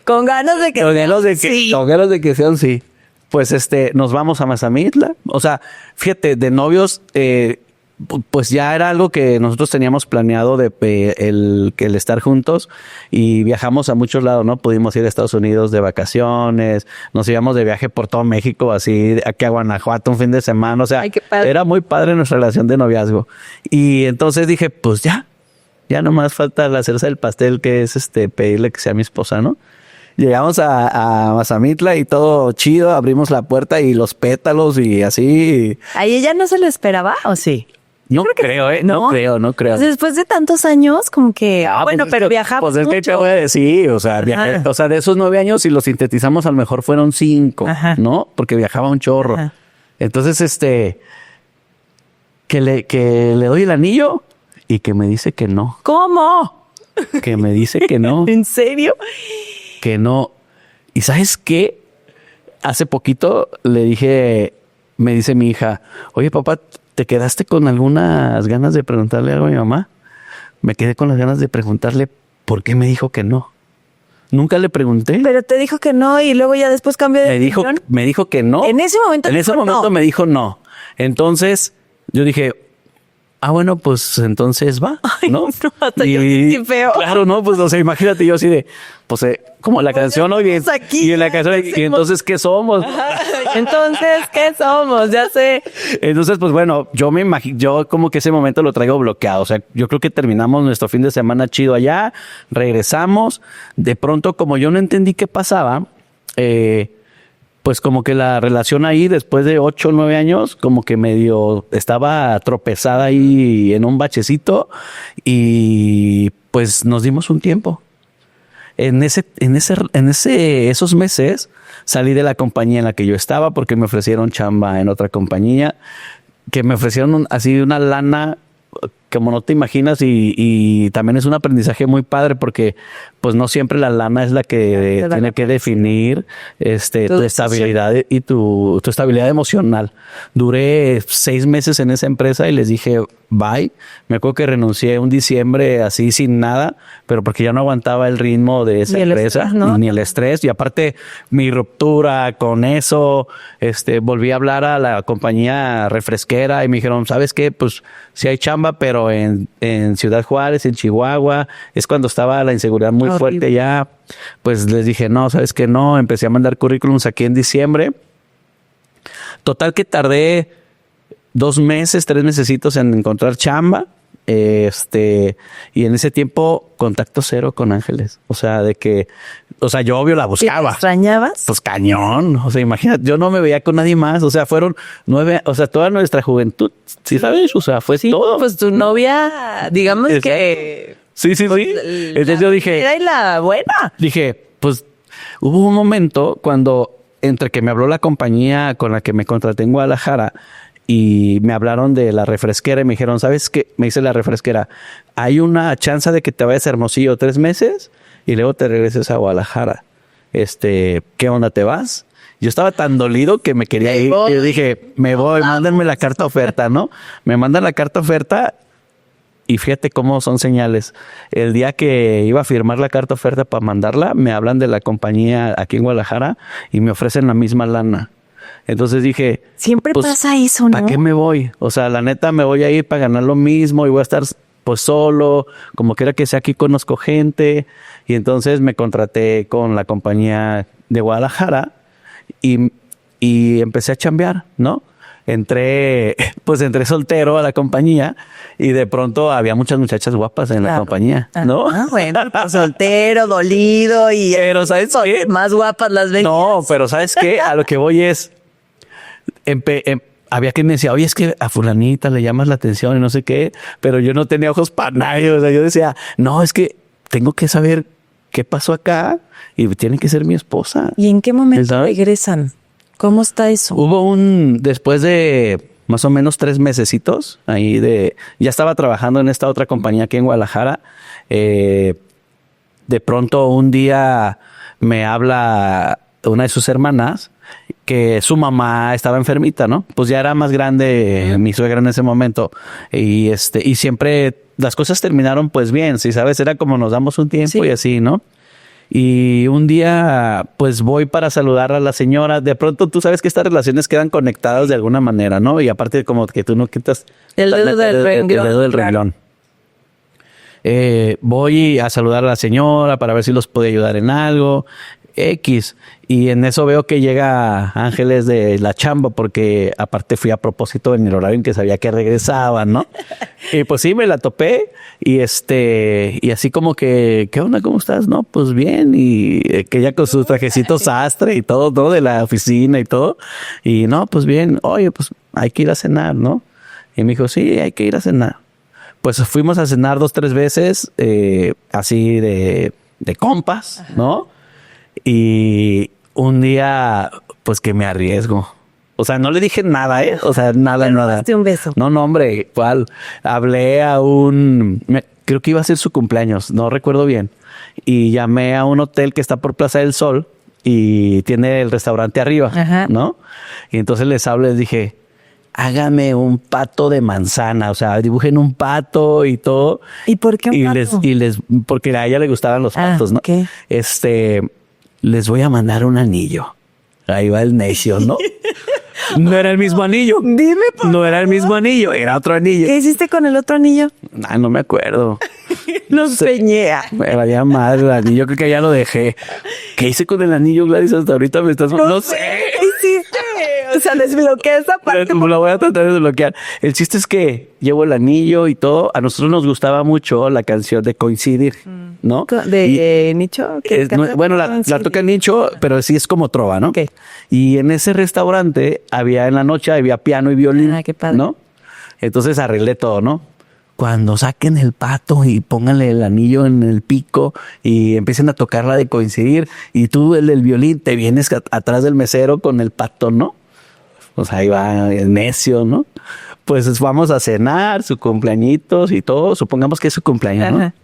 Speaker 2: Con ganas de que...
Speaker 1: Con ganas de que,
Speaker 2: Sí.
Speaker 1: con ganas de que sean sí. Pues nos vamos a Mazamitla. O sea, fíjate, de novios, pues ya era algo que nosotros teníamos planeado de el estar juntos y viajamos a muchos lados, ¿no? Pudimos ir a Estados Unidos de vacaciones, nos íbamos de viaje por todo México, así aquí a Guanajuato un fin de semana, o sea,
Speaker 2: Ay, qué padre.
Speaker 1: era muy padre nuestra relación de noviazgo. Y entonces dije, pues ya nomás falta la cereza del pastel, que es pedirle que sea mi esposa, ¿no? Llegamos a Mazamitla y todo chido, abrimos la puerta y los pétalos y así.
Speaker 2: ¿A ella no se lo esperaba o sí?
Speaker 1: No creo, no creo.
Speaker 2: Pues después de tantos años, como que, bueno,
Speaker 1: pues
Speaker 2: pero
Speaker 1: es que,
Speaker 2: viajamos
Speaker 1: pues es que
Speaker 2: mucho.
Speaker 1: te voy a decir, o sea, viajé, o sea, de esos 9 años, si los sintetizamos, a lo mejor fueron 5,
Speaker 2: Ajá.
Speaker 1: ¿no? Porque viajaba un chorro.
Speaker 2: Ajá.
Speaker 1: Entonces, que le doy el anillo y que me dice que no,
Speaker 2: ¿Cómo?
Speaker 1: que me dice que no,
Speaker 2: ¿En serio?
Speaker 1: que no. ¿Y sabes qué? Hace poquito le dije, me dice mi hija, oye, papá, ¿te quedaste con algunas ganas de preguntarle algo a mi mamá? Me quedé con las ganas de preguntarle por qué me dijo que no. Nunca le pregunté.
Speaker 2: Pero te dijo que no y luego ya después cambió de
Speaker 1: Me dijo que no.
Speaker 2: En ese momento
Speaker 1: En ese
Speaker 2: dijo
Speaker 1: momento
Speaker 2: no.
Speaker 1: me dijo no. Entonces yo dije, bueno, pues entonces va, ¿no?
Speaker 2: Ay, no, hasta yo sentí feo.
Speaker 1: Claro, no, pues, o sea, imagínate yo así de, pues, como la canción, oye,
Speaker 2: estamos aquí,
Speaker 1: y en la
Speaker 2: ya
Speaker 1: canción, y
Speaker 2: hacemos.
Speaker 1: entonces, ¿qué somos?
Speaker 2: Entonces, ¿qué somos? Ya sé.
Speaker 1: Entonces, pues bueno, yo me imagino, yo como que ese momento lo traigo bloqueado. O sea, yo creo que terminamos nuestro fin de semana chido allá, regresamos. De pronto, como yo no entendí qué pasaba, pues como que la relación ahí, después de 8 o 9 años, como que medio estaba tropezada ahí en un bachecito y pues nos dimos un tiempo. Esos meses salí de la compañía en la que yo estaba porque me ofrecieron chamba en otra compañía, que me ofrecieron así una lana como no te imaginas y también es un aprendizaje muy padre porque pues no siempre la lana es la que tiene que definir tu estabilidad y tu estabilidad emocional. Duré 6 meses en esa empresa y les dije bye. Me acuerdo que renuncié un diciembre así sin nada, pero porque ya no aguantaba el ritmo de esa empresa,
Speaker 2: estrés, ¿no?
Speaker 1: ni el estrés. Y aparte mi ruptura con eso, volví a hablar a la compañía refresquera y me dijeron, ¿sabes qué? Pues sí hay chamba, pero en Ciudad Juárez, en Chihuahua, es cuando estaba la inseguridad muy fuerte ya. Pues les dije, no, ¿sabes qué? No, empecé a mandar currículums aquí en diciembre. Total que tardé 2 meses, 3 mesecitos en encontrar chamba. Y en ese tiempo, contacto cero con Ángeles. O sea, yo obvio la buscaba.
Speaker 2: ¿Te extrañabas?
Speaker 1: Pues cañón. O sea, imagínate, yo no me veía con nadie más. O sea, fueron 9, o sea, toda nuestra juventud. ¿Sí sabes? O sea, fue todo.
Speaker 2: Pues tu novia, digamos que...
Speaker 1: Sí. Entonces yo dije...
Speaker 2: Era la buena.
Speaker 1: Dije, pues hubo un momento cuando entre que me habló la compañía con la que me contraté en Guadalajara y me hablaron de la refresquera y me dijeron, ¿sabes qué? Me dice la refresquera, hay una chance de que te vayas a Hermosillo 3 meses y luego te regreses a Guadalajara. ¿Qué onda, te vas? Yo estaba tan dolido que me quería ir. Y yo dije, me voy, mándenme la carta oferta, ¿no? Me mandan la carta oferta y fíjate cómo son señales. El día que iba a firmar la carta oferta para mandarla, me hablan de la compañía aquí en Guadalajara y me ofrecen la misma lana. Entonces dije...
Speaker 2: Siempre
Speaker 1: pues,
Speaker 2: pasa eso, ¿no?
Speaker 1: ¿para qué me voy? O sea, la neta me voy a ir para ganar lo mismo y voy a estar pues solo, como quiera que sea, aquí conozco gente. Y entonces me contraté con la compañía de Guadalajara y empecé a chambear, ¿no? Entré soltero a la compañía y de pronto había muchas muchachas guapas en la compañía, ¿no?
Speaker 2: Ah, bueno, pues, soltero, dolido y...
Speaker 1: Pero ¿sabes qué?
Speaker 2: Más guapas las veías.
Speaker 1: No, pero ¿sabes qué? A lo que voy es... había quien me decía, oye, es que a fulanita le llamas la atención y no sé qué, pero yo no tenía ojos para nadie. O sea, yo decía, no, es que tengo que saber qué pasó acá y tiene que ser mi esposa.
Speaker 2: ¿Y en qué momento
Speaker 1: ¿sabes?
Speaker 2: regresan? ¿Cómo está eso?
Speaker 1: Después de más o menos 3 mesecitos, ya estaba trabajando en esta otra compañía aquí en Guadalajara. De pronto un día me habla una de sus hermanas que su mamá estaba enfermita, ¿no? Pues ya era más grande mi suegra en ese momento y siempre las cosas terminaron pues bien, ¿sí sabes? Era como nos damos un tiempo y así, ¿no? Y un día, pues voy para saludar a la señora. De pronto tú sabes que estas relaciones quedan conectadas de alguna manera, ¿no? Y aparte como que tú no quitas
Speaker 2: el dedo del renglón.
Speaker 1: El dedo del renglón. Voy a saludar a la señora para ver si los puede ayudar en algo. X. Y en eso veo que llega Ángeles de la chamba, porque aparte fui a propósito en el horario en que sabía que regresaban, ¿no? Y pues sí, me la topé y y así como que, ¿qué onda? ¿Cómo estás? No, pues bien. Y que ella con sus trajecitos sastre y todo, ¿no? De la oficina y todo. Y no, pues bien. Oye, pues hay que ir a cenar, ¿no? Y me dijo, sí, hay que ir a cenar. Pues fuimos a cenar 2, 3 veces, así de compas, ¿no? Y un día, pues que me arriesgo. O sea, no le dije nada, ¿eh? O sea, nada.
Speaker 2: Diste un beso.
Speaker 1: No, hombre, ¿cuál? Hablé creo que iba a ser su cumpleaños, no recuerdo bien. Y llamé a un hotel que está por Plaza del Sol y tiene el restaurante arriba,
Speaker 2: ajá,
Speaker 1: ¿no? Y entonces les hablé, les dije, hágame un pato de manzana, o sea, dibujen un pato y todo.
Speaker 2: ¿Y por qué un pato?
Speaker 1: Porque a ella le gustaban los patos, ¿no?
Speaker 2: Okay.
Speaker 1: Les voy a mandar un anillo. Ahí va el necio, ¿no? No era el mismo anillo.
Speaker 2: Dime, por
Speaker 1: No era el mismo anillo, era otro anillo.
Speaker 2: ¿Qué hiciste con el otro anillo?
Speaker 1: No me acuerdo.
Speaker 2: Lo empeñé.
Speaker 1: Me valía madre el anillo, creo que ya lo dejé. ¿Qué hice con el anillo, Gladys? Hasta ahorita me estás... No sé.
Speaker 2: ¿Qué hiciste? O sea, desbloqueé esa parte.
Speaker 1: Lo voy a tratar de desbloquear. El chiste es que llevo el anillo y todo. A nosotros nos gustaba mucho la canción de Coincidir, ¿no?
Speaker 2: ¿De Nicho?
Speaker 1: Bueno, la toca Nicho, pero sí es como trova, ¿no?
Speaker 2: Okay.
Speaker 1: Y en ese restaurante en la noche había piano y violín,
Speaker 2: qué padre,
Speaker 1: ¿no? Entonces arreglé todo, ¿no? Cuando saquen el pato y pónganle el anillo en el pico y empiecen a tocar la de Coincidir y tú, el del violín, te vienes atrás del mesero con el pato, ¿no? O sea, ahí va el necio, ¿no? Pues vamos a cenar, su cumpleañitos y todo. Supongamos que es su cumpleaños, ¿no? Ajá.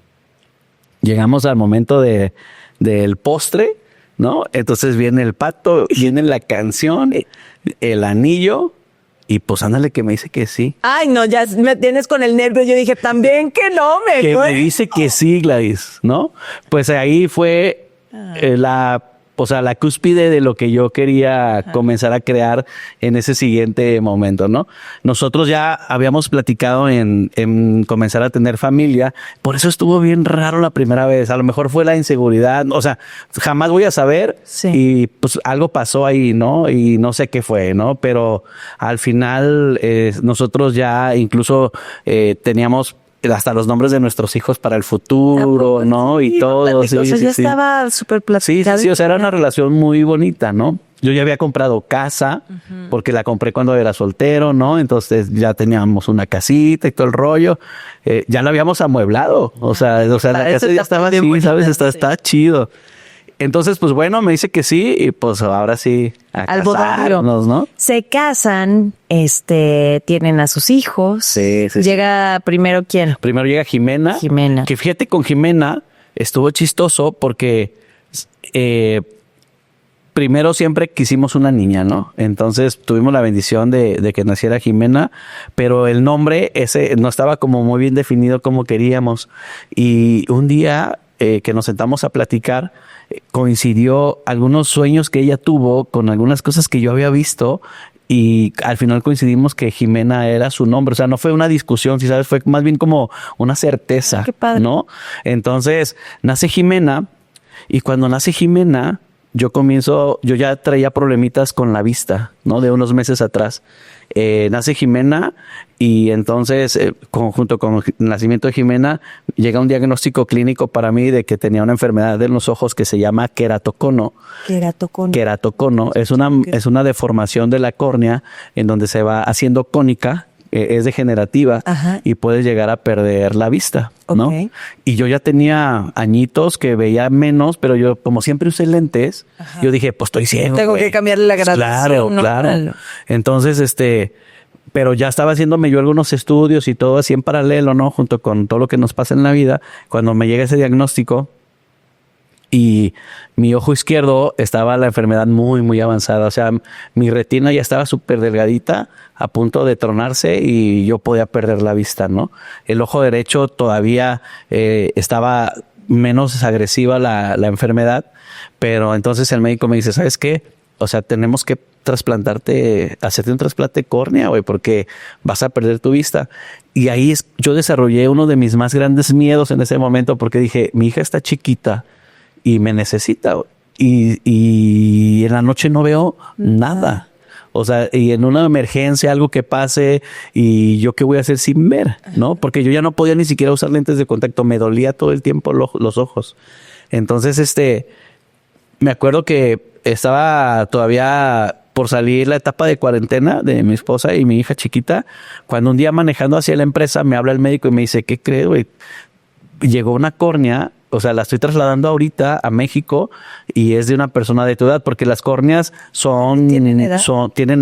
Speaker 1: Llegamos al momento del postre, ¿no? Entonces viene el pato, viene la canción, el anillo. Y pues ándale que me dice que sí.
Speaker 2: Ay, no, ya me tienes con el nervio. Yo dije, también que no,
Speaker 1: me dice que sí, Gladys, ¿no? Pues ahí fue la cúspide de lo que yo quería comenzar a crear en ese siguiente momento, ¿no? Nosotros ya habíamos platicado en comenzar a tener familia, por eso estuvo bien raro la primera vez. A lo mejor fue la inseguridad, o sea, jamás voy a saber, sí. Y pues algo pasó ahí, ¿no? Y no sé qué fue, ¿no? Pero al final nosotros ya incluso teníamos hasta los nombres de nuestros hijos para el futuro, ¿no? Y todo.
Speaker 2: Sí, o sea, ya estaba súper platicado.
Speaker 1: Sí, o sea, era una relación muy bonita, ¿no? Yo ya había comprado casa, porque la compré cuando era soltero, ¿no? Entonces ya teníamos una casita y todo el rollo. Ya la habíamos amueblado. O sea la casa ya estaba así, ¿sabes? Está chido. Entonces, pues bueno, me dice que sí y pues ahora sí a casarnos, ¿no?
Speaker 2: Se casan, tienen a sus hijos.
Speaker 1: Sí.
Speaker 2: ¿Llega primero quién?
Speaker 1: Primero llega Jimena. Que fíjate, con Jimena estuvo chistoso porque primero siempre quisimos una niña, ¿no? Entonces tuvimos la bendición de que naciera Jimena, pero el nombre ese no estaba como muy bien definido como queríamos. Y un día que nos sentamos a platicar, coincidió algunos sueños que ella tuvo con algunas cosas que yo había visto y al final coincidimos que Jimena era su nombre. O sea, no fue una discusión, si sabes, fue más bien como una certeza,
Speaker 2: qué padre,
Speaker 1: ¿no? Entonces nace Jimena y cuando nace Jimena yo ya traía problemitas con la vista, ¿no? De unos meses atrás. Nace Jimena y entonces junto con el nacimiento de Jimena llega un diagnóstico clínico para mí de que tenía una enfermedad de los ojos que se llama queratocono. Queratocono es una deformación de la córnea en donde se va haciendo cónica, es degenerativa. Ajá. Y puedes llegar a perder la vista, ¿no? Okay. Y yo ya tenía añitos que veía menos, pero yo como siempre usé lentes, ajá, yo dije, pues estoy ciego.
Speaker 2: Tengo que cambiarle la gradación.
Speaker 1: Claro. Entonces, pero ya estaba haciéndome yo algunos estudios y todo así en paralelo, ¿no? Junto con todo lo que nos pasa en la vida. Cuando me llega ese diagnóstico y mi ojo izquierdo estaba la enfermedad muy, muy avanzada. O sea, mi retina ya estaba súper delgadita, a punto de tronarse y yo podía perder la vista, ¿no? El ojo derecho todavía estaba menos agresiva la enfermedad. Pero entonces el médico me dice, ¿sabes qué? O sea, tenemos que hacerte un trasplante de córnea, güey, porque vas a perder tu vista. Y ahí yo desarrollé uno de mis más grandes miedos en ese momento, porque dije, mi hija está chiquita y me necesita, güey. Y en la noche no veo nada. O sea, y en una emergencia, algo que pase, y yo qué voy a hacer sin ver, ¿no? Porque yo ya no podía ni siquiera usar lentes de contacto. Me dolía todo el tiempo los ojos. Entonces, me acuerdo que estaba todavía por salir la etapa de cuarentena de mi esposa y mi hija chiquita, cuando un día manejando hacia la empresa me habla el médico y me dice, ¿qué crees, güey? Llegó una córnea, o sea, la estoy trasladando ahorita a México y es de una persona de tu edad, porque las córneas tienen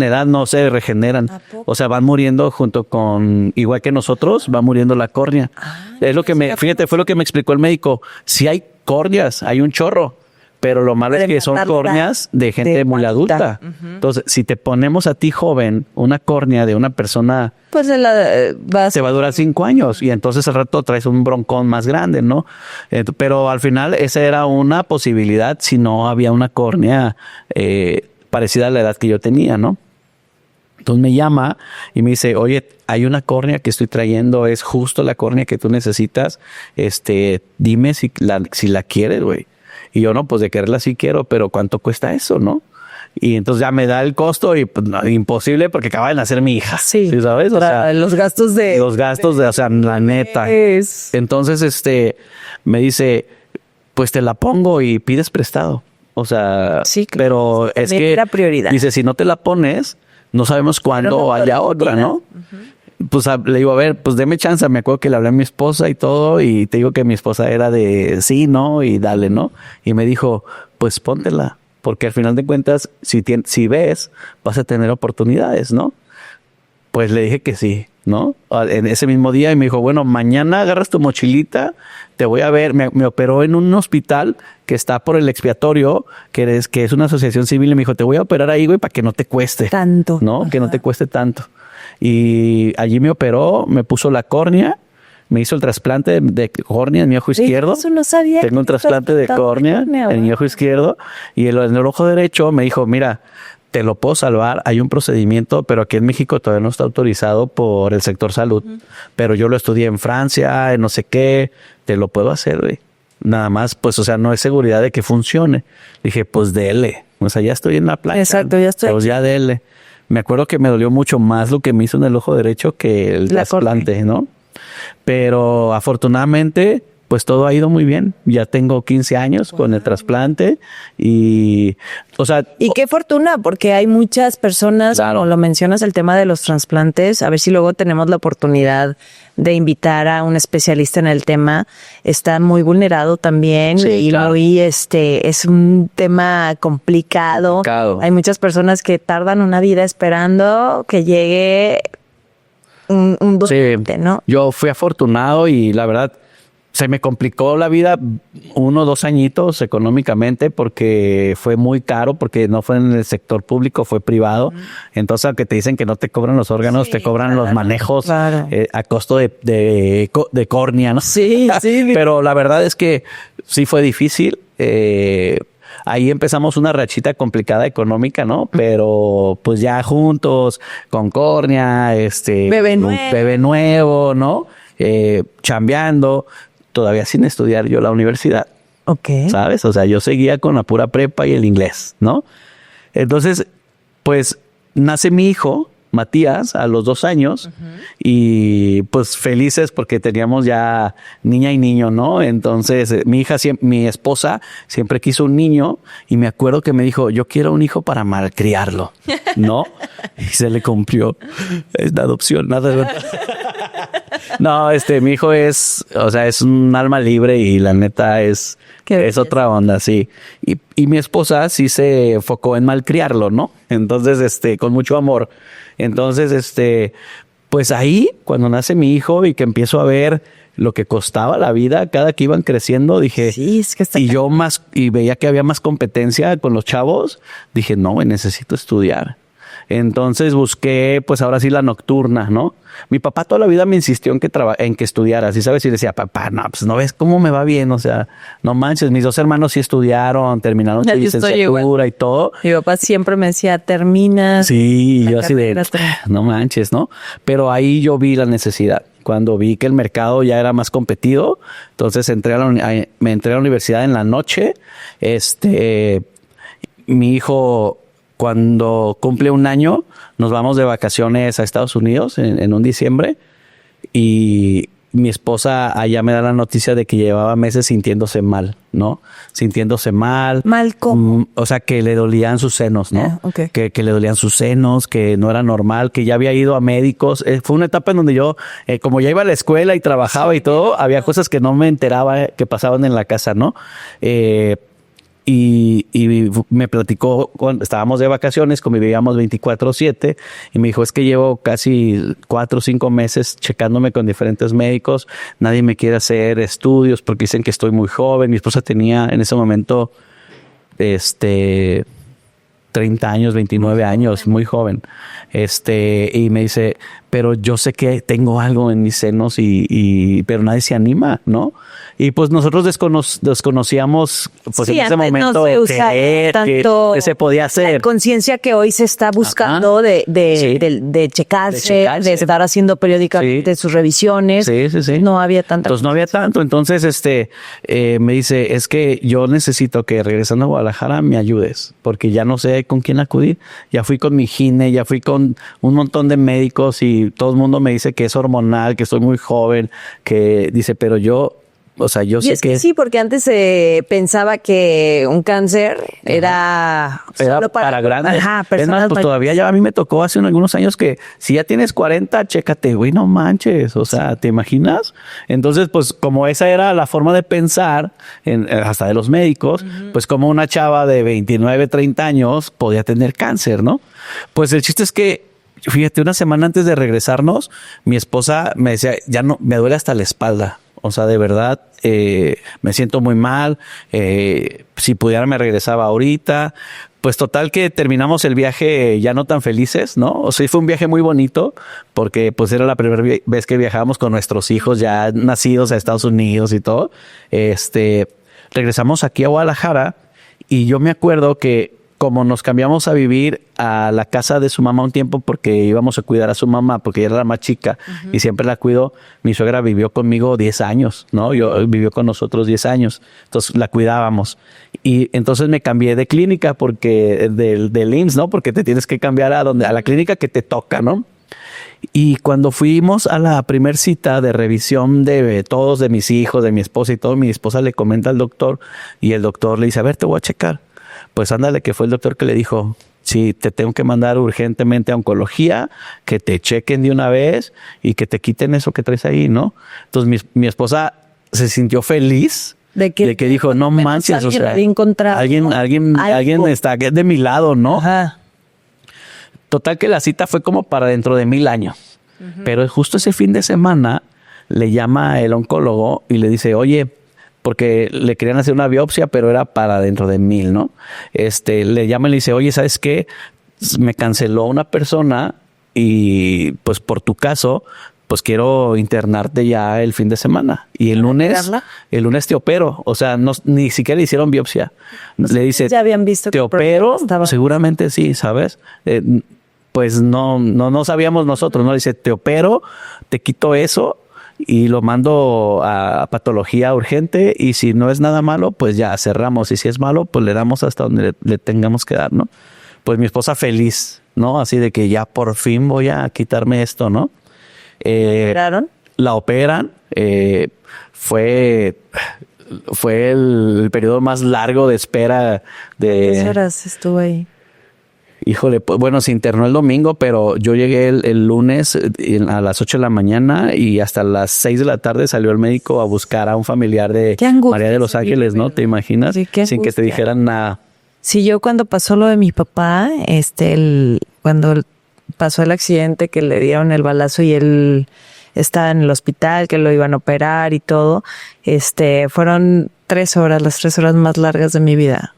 Speaker 1: edad, no se regeneran. O sea, van muriendo junto con, igual que nosotros, va muriendo la córnea. Es lo que fíjate, fue lo que me explicó el médico. Si hay córneas, hay un chorro. Pero lo malo es que son córneas de gente muy adulta. Entonces, si te ponemos a ti joven una córnea de una persona,
Speaker 2: pues
Speaker 1: te va a durar 5 años y entonces al rato traes un broncón más grande, ¿no? Pero al final esa era una posibilidad si no había una córnea parecida a la edad que yo tenía, ¿no? Entonces me llama y me dice, oye, hay una córnea que estoy trayendo, es justo la córnea que tú necesitas. Dime si la quieres, güey. Y yo, no, pues de quererla sí quiero, pero ¿cuánto cuesta eso, no? Y entonces ya me da el costo y pues, no, imposible porque acaba de nacer mi hija.
Speaker 2: Sí,
Speaker 1: ¿sabes? O sea,
Speaker 2: los gastos de...
Speaker 1: o sea, la neta. Entonces, me dice, pues te la pongo y pides prestado. O sea,
Speaker 2: sí,
Speaker 1: pero es que...
Speaker 2: Era prioridad.
Speaker 1: Dice, si no te la pones, no sabemos cuándo haya otra, ¿no? Pues le digo, a ver, pues deme chance. Me acuerdo que le hablé a mi esposa y todo, y te digo que mi esposa era de sí, no, y dale, ¿no? Y me dijo, pues póntela, porque al final de cuentas, si ves, vas a tener oportunidades, ¿no? Pues le dije que sí, ¿no? En ese mismo día, y me dijo, bueno, mañana agarras tu mochilita, te voy a ver. Me operó en un hospital que está por el expiatorio, que es una asociación civil, y me dijo, te voy a operar ahí, güey, para que no te cueste
Speaker 2: tanto,
Speaker 1: ¿no? Ajá. Que no te cueste tanto. Y allí me operó, me puso la córnea, me hizo el trasplante de córnea en mi ojo izquierdo.
Speaker 2: Eso no sabía.
Speaker 1: Tengo un trasplante de córnea en mi ojo izquierdo. Y en el ojo derecho me dijo, mira, te lo puedo salvar, hay un procedimiento, pero aquí en México todavía no está autorizado por el sector salud. Pero yo lo estudié en Francia, en no sé qué, te lo puedo hacer, güey. Nada más, pues, o sea, no hay seguridad de que funcione. Dije, pues dele. O sea, ya estoy en la playa.
Speaker 2: Exacto, ya estoy.
Speaker 1: Pues ya dele. Me acuerdo que me dolió mucho más lo que me hizo en el ojo derecho que el trasplante, ¿no? Pero afortunadamente, pues todo ha ido muy bien. Ya tengo 15 años con el trasplante y, o sea...
Speaker 2: Y qué fortuna, porque hay muchas personas,
Speaker 1: claro,
Speaker 2: como lo mencionas, el tema de los trasplantes, a ver si luego tenemos la oportunidad de invitar a un especialista en el tema. Está muy vulnerado también,
Speaker 1: sí,
Speaker 2: y
Speaker 1: claro,
Speaker 2: hoy es un tema complicado. Hay muchas personas que tardan una vida esperando que llegue un docente, sí, ¿no?
Speaker 1: Yo fui afortunado y la verdad se me complicó la vida 1 o 2 añitos económicamente porque fue muy caro, porque no fue en el sector público, fue privado. Entonces, aunque te dicen que no te cobran los órganos, sí, te cobran los manejos a costo de córnea, ¿no?
Speaker 2: Sí, sí.
Speaker 1: Pero la verdad es que sí fue difícil. Ahí empezamos una rachita complicada económica, ¿no? Pero pues ya juntos, con córnea, bebé nuevo, ¿no? Chambeando, todavía sin estudiar yo la universidad.
Speaker 2: Ok.
Speaker 1: ¿Sabes? O sea, yo seguía con la pura prepa y el inglés, ¿no? Entonces, pues nace mi hijo, Matías, a los 2 años, y pues felices porque teníamos ya niña y niño, ¿no? Entonces, mi esposa siempre quiso un niño y me acuerdo que me dijo, yo quiero un hijo para malcriarlo, ¿no? Y se le cumplió. Es la adopción, nada de verdad. No, mi hijo es un alma libre y la neta es otra onda, sí. Y mi esposa sí se enfocó en malcriarlo, ¿no? Entonces, con mucho amor. Entonces, pues ahí, cuando nace mi hijo y que empiezo a ver lo que costaba la vida cada que iban creciendo, dije,
Speaker 2: sí, es que
Speaker 1: y veía que había más competencia con los chavos, dije, no, necesito estudiar. Entonces busqué, pues ahora sí, la nocturna, ¿no? Mi papá toda la vida me insistió en que estudiara, ¿sí sabes? Y decía, papá, no, pues no ves cómo me va bien, o sea, no manches, mis 2 hermanos sí estudiaron, terminaron su licenciatura y todo.
Speaker 2: Mi papá siempre me decía, termina.
Speaker 1: Sí, yo así de, no manches, ¿no? Pero ahí yo vi la necesidad. Cuando vi que el mercado ya era más competido, entonces me entré a la universidad en la noche. Mi hijo, cuando cumple 1 año, nos vamos de vacaciones a Estados Unidos en un diciembre, y mi esposa allá me da la noticia de que llevaba meses sintiéndose mal, ¿no? Sintiéndose mal.
Speaker 2: ¿Mal cómo?
Speaker 1: O sea, que le dolían sus senos, ¿no?
Speaker 2: Okay.
Speaker 1: Que le dolían sus senos, que no era normal, que ya había ido a médicos. Fue una etapa en donde yo, como ya iba a la escuela y trabajaba y todo, había cosas que no me enteraba que pasaban en la casa, ¿no? Y me platicó, cuando estábamos de vacaciones, convivíamos 24/7, y me dijo, es que llevo casi 4 o 5 meses checándome con diferentes médicos, nadie me quiere hacer estudios porque dicen que estoy muy joven. Mi esposa tenía en ese momento 30 años, 29 años, muy joven. Y me dice, pero yo sé que tengo algo en mis senos pero nadie se anima, ¿no? Y pues nosotros desconocíamos, pues
Speaker 2: sí,
Speaker 1: en ese momento,
Speaker 2: no se usa tanto
Speaker 1: que se podía hacer.
Speaker 2: La conciencia que hoy se está buscando de checarse, de estar haciendo periódicamente sus revisiones.
Speaker 1: Sí.
Speaker 2: No había tanta.
Speaker 1: Entonces no había tanto. Entonces, me dice, es que yo necesito que regresando a Guadalajara me ayudes, porque ya no sé con quién acudir. Ya fui con mi gine, ya fui con un montón de médicos y todo el mundo me dice que es hormonal, que estoy muy joven, que dice, pero yo, o sea, yo sé que...
Speaker 2: Sí, porque antes se pensaba que un cáncer era solo
Speaker 1: para grandes.
Speaker 2: Ajá,
Speaker 1: es más, pues todavía ya a mí me tocó hace algunos años que si ya tienes 40, chécate, güey, no manches, o sea, ¿te imaginas? Entonces, pues como esa era la forma de pensar, hasta de los médicos, pues como una chava de 29, 30 años podía tener cáncer, ¿no? Pues el chiste es que, fíjate, una semana antes de regresarnos, mi esposa me decía, ya no, me duele hasta la espalda. O sea, de verdad, me siento muy mal. Si pudiera me regresaba ahorita. Pues total que terminamos el viaje ya no tan felices, ¿no? O sea, fue un viaje muy bonito porque pues era la primera vez que viajábamos con nuestros hijos ya nacidos a Estados Unidos y todo. Regresamos aquí a Guadalajara y yo me acuerdo que como nos cambiamos a vivir a la casa de su mamá un tiempo porque íbamos a cuidar a su mamá porque ella era la más chica y siempre la cuidó. Mi suegra vivió conmigo 10 años, ¿no? Vivió con nosotros 10 años. Entonces la cuidábamos. Y entonces me cambié de clínica porque del IMSS, ¿no? Porque te tienes que cambiar a la clínica que te toca, ¿no? Y cuando fuimos a la primer cita de revisión de todos, de mis hijos, de mi esposa y todo, mi esposa le comenta al doctor y el doctor le dice, a ver, te voy a checar. Pues ándale, que fue el doctor que le dijo, sí, te tengo que mandar urgentemente a oncología, que te chequen de una vez y que te quiten eso que traes ahí, ¿no? Entonces mi esposa se sintió feliz de que dijo, no manches, o sea, alguien está de mi lado, ¿no?
Speaker 2: Ajá.
Speaker 1: Total que la cita fue como para dentro de 1000 años. Pero justo ese fin de semana le llama el oncólogo y le dice, oye, porque le querían hacer una biopsia, pero era para dentro de 1000, ¿no? Le llama y le dice, oye, ¿sabes qué? Me canceló una persona y pues por tu caso, pues quiero internarte ya el fin de semana. Y el lunes te opero. O sea, ni siquiera le hicieron biopsia. Le dice,
Speaker 2: ya habían visto
Speaker 1: te opero, seguramente sí, ¿sabes? Pues no sabíamos nosotros, ¿no? Le dice, te opero, te quito eso y lo mando a patología urgente y si no es nada malo, pues ya cerramos. Y si es malo, pues le damos hasta donde le tengamos que dar, ¿no? Pues mi esposa feliz, ¿no? Así de que ya por fin voy a quitarme esto, ¿no?
Speaker 2: ¿Operaron?
Speaker 1: La operan. Fue el periodo más largo de espera.
Speaker 2: ¿Cuántas horas estuvo ahí?
Speaker 1: Híjole, pues bueno, se internó el domingo, pero yo llegué el lunes a las 8 de la mañana y hasta las 6 de la tarde salió el médico a buscar a un familiar de María de los Ángeles, ¿no? ¿Te imaginas?
Speaker 2: Sí,
Speaker 1: sin que te dijeran nada.
Speaker 2: Sí, yo cuando pasó lo de mi papá, cuando pasó el accidente que le dieron el balazo y él estaba en el hospital, que lo iban a operar y todo, fueron 3 horas, las 3 horas más largas de mi vida.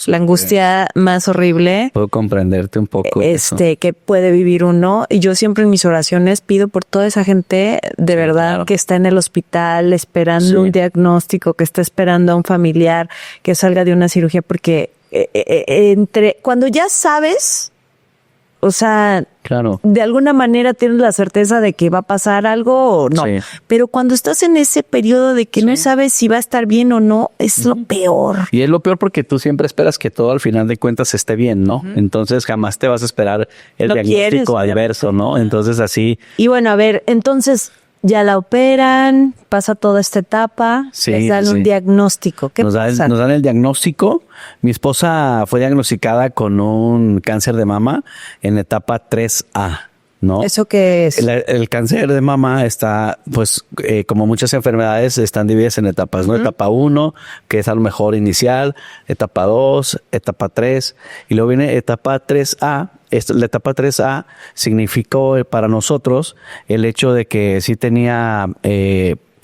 Speaker 2: la angustia más horrible.
Speaker 1: Puedo comprenderte un poco.
Speaker 2: Que puede vivir uno. Y yo siempre en mis oraciones pido por toda esa gente de verdad claro. que está en el hospital esperando un diagnóstico, que está esperando a un familiar que salga de una cirugía, porque cuando ya sabes, o sea,
Speaker 1: claro.
Speaker 2: de alguna manera tienes la certeza de que va a pasar algo o no. Sí. Pero cuando estás en ese periodo de que no sabes si va a estar bien o no, es lo peor.
Speaker 1: Y es lo peor porque tú siempre esperas que todo al final de cuentas esté bien, ¿no? Entonces jamás te vas a esperar el diagnóstico adverso, ¿no? Entonces así.
Speaker 2: Y bueno, a ver, entonces ya la operan, pasa toda esta etapa, les dan un diagnóstico. ¿Qué pasa?
Speaker 1: Nos dan el diagnóstico. Mi esposa fue diagnosticada con un cáncer de mama en etapa 3A, ¿no?
Speaker 2: ¿Eso qué es?
Speaker 1: El cáncer de mama está, pues, como muchas enfermedades, están divididas en etapas, ¿no? Etapa 1, que es a lo mejor inicial, etapa 2, etapa 3, y luego viene etapa 3A. La etapa 3A significó para nosotros el hecho de que sí tenía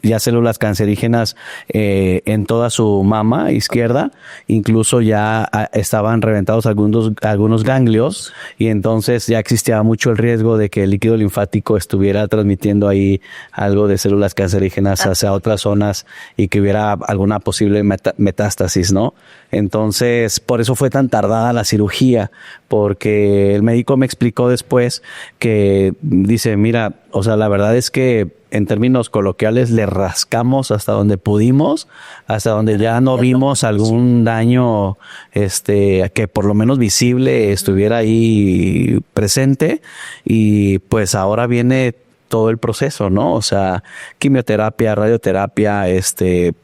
Speaker 1: ya células cancerígenas en toda su mama izquierda, incluso ya estaban reventados algunos ganglios, y entonces ya existía mucho el riesgo de que el líquido linfático estuviera transmitiendo ahí algo de células cancerígenas hacia otras zonas y que hubiera alguna posible metástasis, ¿no? Entonces, por eso fue tan tardada la cirugía, porque el médico me explicó después que dice, mira, o sea, la verdad es que en términos coloquiales le rascamos hasta donde pudimos, hasta donde ya no vimos algún daño que por lo menos visible estuviera ahí presente, y pues ahora viene todo el proceso, ¿no? O sea, quimioterapia, radioterapia,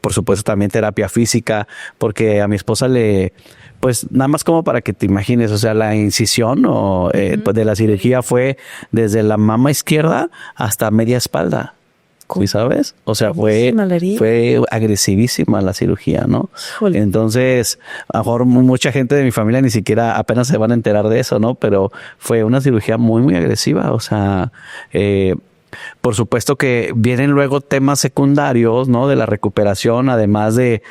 Speaker 1: por supuesto también terapia física, porque a mi esposa pues nada más como para que te imagines, o sea, la incisión pues de la cirugía fue desde la mama izquierda hasta media espalda. ¿Sí sabes? O sea, fue agresivísima la cirugía, ¿no? Jolín. Entonces, a lo mejor mucha gente de mi familia ni siquiera apenas se van a enterar de eso, ¿no? Pero fue una cirugía muy, muy agresiva. O sea, por supuesto que vienen luego temas secundarios, ¿no? De la recuperación, además de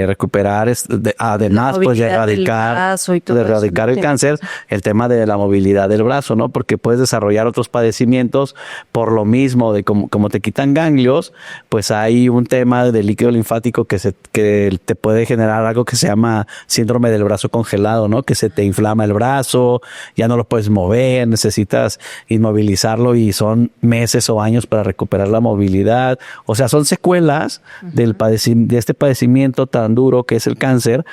Speaker 1: recuperar, además pues de erradicar el cáncer, el tema de la movilidad del brazo, ¿no? Porque puedes desarrollar otros padecimientos por lo mismo, de como te quitan ganglios, pues hay un tema de líquido linfático que te puede generar algo que se llama síndrome del brazo congelado, ¿no? Que se te inflama el brazo, ya no lo puedes mover, necesitas inmovilizarlo y son meses o años para recuperar la movilidad. O sea, son secuelas de este padecimiento tan duro que es el cáncer,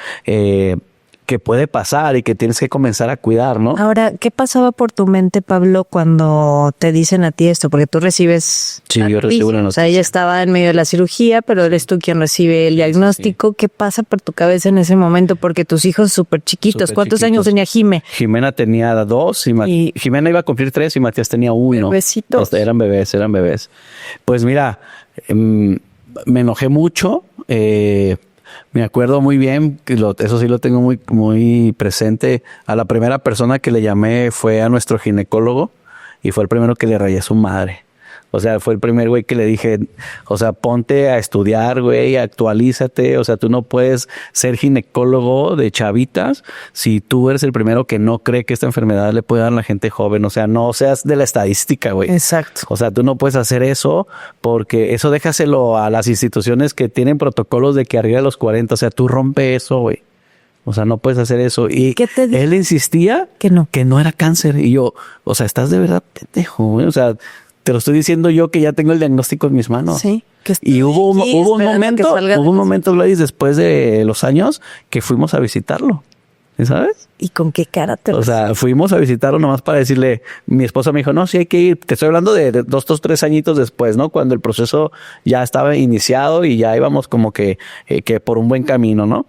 Speaker 1: que puede pasar y que tienes que comenzar a cuidar, ¿no?
Speaker 2: Ahora, ¿qué pasaba por tu mente, Pablo, cuando te dicen a ti esto? Porque tú recibes...
Speaker 1: Sí, yo recibo la noticia.
Speaker 2: O sea, ella estaba en medio de la cirugía, pero eres tú quien recibe el diagnóstico. Sí. ¿Qué pasa por tu cabeza en ese momento? Porque tus hijos súper chiquitos. ¿Cuántos años tenía Jime?
Speaker 1: Jimena tenía 2 y Jimena iba a cumplir 3 y Matías tenía 1.
Speaker 2: Bebecitos.
Speaker 1: Eran bebés. Pues mira, me enojé mucho. Me acuerdo muy bien, que eso sí lo tengo muy, muy presente. A la primera persona que le llamé fue a nuestro ginecólogo y fue el primero que le rayé a su madre. O sea, fue el primer güey que le dije, o sea, ponte a estudiar, güey, actualízate. O sea, tú no puedes ser ginecólogo de chavitas si tú eres el primero que no cree que esta enfermedad le puede dar a la gente joven. O sea, no seas de la estadística, güey.
Speaker 2: Exacto.
Speaker 1: O sea, tú no puedes hacer eso porque eso déjaselo a las instituciones que tienen protocolos de que arriba de los 40. O sea, tú rompe eso, güey. O sea, no puedes hacer eso. Y él insistía que no era cáncer. Y yo, o sea, estás de verdad pendejo, güey. O sea, te lo estoy diciendo yo que ya tengo el diagnóstico en mis manos. Sí. Y hubo un momento, Gladys, después de los años que fuimos a visitarlo. ¿Sabes?
Speaker 2: ¿Y con qué cara te
Speaker 1: O sea, fuimos a visitarlo nomás para decirle, mi esposa me dijo, no, sí hay que ir. Te estoy hablando de 3 añitos después, ¿no? Cuando el proceso ya estaba iniciado y ya íbamos como que por un buen camino, ¿no?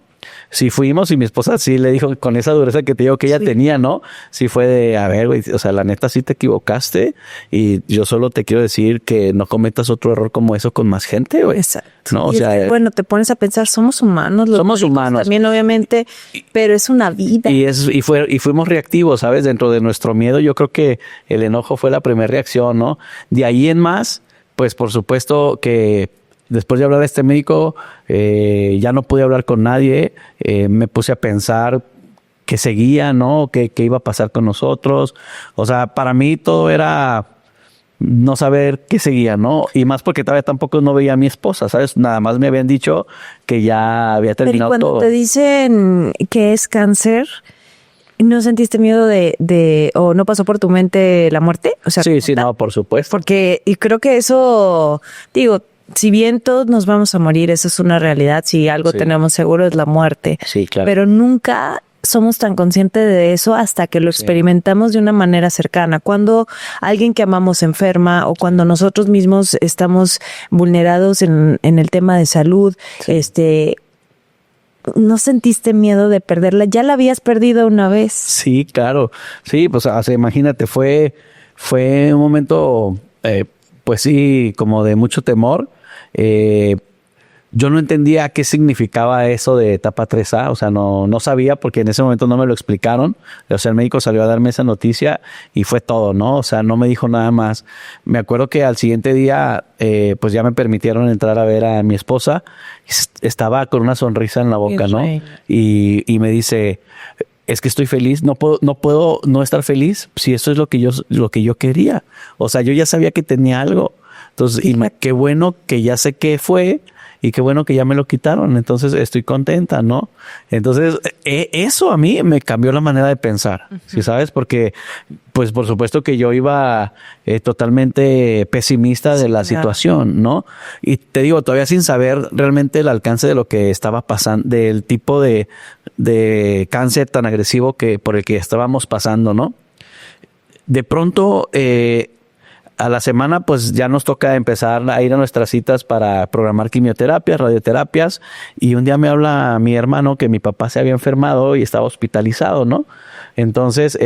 Speaker 1: Sí fuimos y mi esposa sí le dijo con esa dureza que te digo que ella tenía, ¿no? Sí fue de, a ver, güey, o sea, la neta sí te equivocaste y yo solo te quiero decir que no cometas otro error como eso con más gente, güey.
Speaker 2: Exacto.
Speaker 1: ¿No? O
Speaker 2: sea, bueno, te pones a pensar, somos humanos.
Speaker 1: Somos humanos.
Speaker 2: También, obviamente, pero es una vida.
Speaker 1: Y fuimos reactivos, ¿sabes? Dentro de nuestro miedo, yo creo que el enojo fue la primera reacción, ¿no? De ahí en más, pues por supuesto que después de hablar a este médico, ya no pude hablar con nadie. Me puse a pensar qué seguía, ¿no? ¿Qué iba a pasar con nosotros? O sea, para mí todo era no saber qué seguía, ¿no? Y más porque todavía tampoco no veía a mi esposa, ¿sabes? Nada más me habían dicho que ya había terminado
Speaker 2: Pero cuando
Speaker 1: todo.
Speaker 2: te dicen que es cáncer, ¿no sentiste miedo o no pasó por tu mente la muerte? O sea,
Speaker 1: Sí, no, por supuesto.
Speaker 2: porque y creo que eso, digo, si bien todos nos vamos a morir, eso es una realidad, si algo tenemos seguro es la muerte.
Speaker 1: Sí, claro.
Speaker 2: Pero nunca somos tan conscientes de eso hasta que lo experimentamos de una manera cercana. Cuando alguien que amamos se enferma o cuando nosotros mismos estamos vulnerados en el tema de salud, ¿no sentiste miedo de perderla? ¿Ya la habías perdido una vez?
Speaker 1: Sí, claro. Sí, pues o sea, imagínate, fue un momento, pues sí, como de mucho temor. Yo no entendía qué significaba eso de etapa 3A, o sea, no sabía porque en ese momento no me lo explicaron. O sea, el médico salió a darme esa noticia y fue todo, ¿no? O sea, no me dijo nada más. Me acuerdo que al siguiente día, pues ya me permitieron entrar a ver a mi esposa. Estaba con una sonrisa en la boca, ¿no? Y me dice, es que estoy feliz, no puedo no estar feliz si eso es lo que yo quería. O sea, yo ya sabía que tenía algo. Entonces, qué bueno que ya sé qué fue. Y qué bueno que ya me lo quitaron, entonces estoy contenta, ¿no? Entonces, eso a mí me cambió la manera de pensar, ¿sí sabes? Porque, pues, por supuesto que yo iba totalmente pesimista de la situación, ¿no? Y te digo, todavía sin saber realmente el alcance de lo que estaba pasando, del tipo de cáncer tan agresivo por el que estábamos pasando, ¿no? De pronto, a la semana, pues ya nos toca empezar a ir a nuestras citas para programar quimioterapias, radioterapias. Y un día me habla mi hermano que mi papá se había enfermado y estaba hospitalizado, ¿no? Entonces,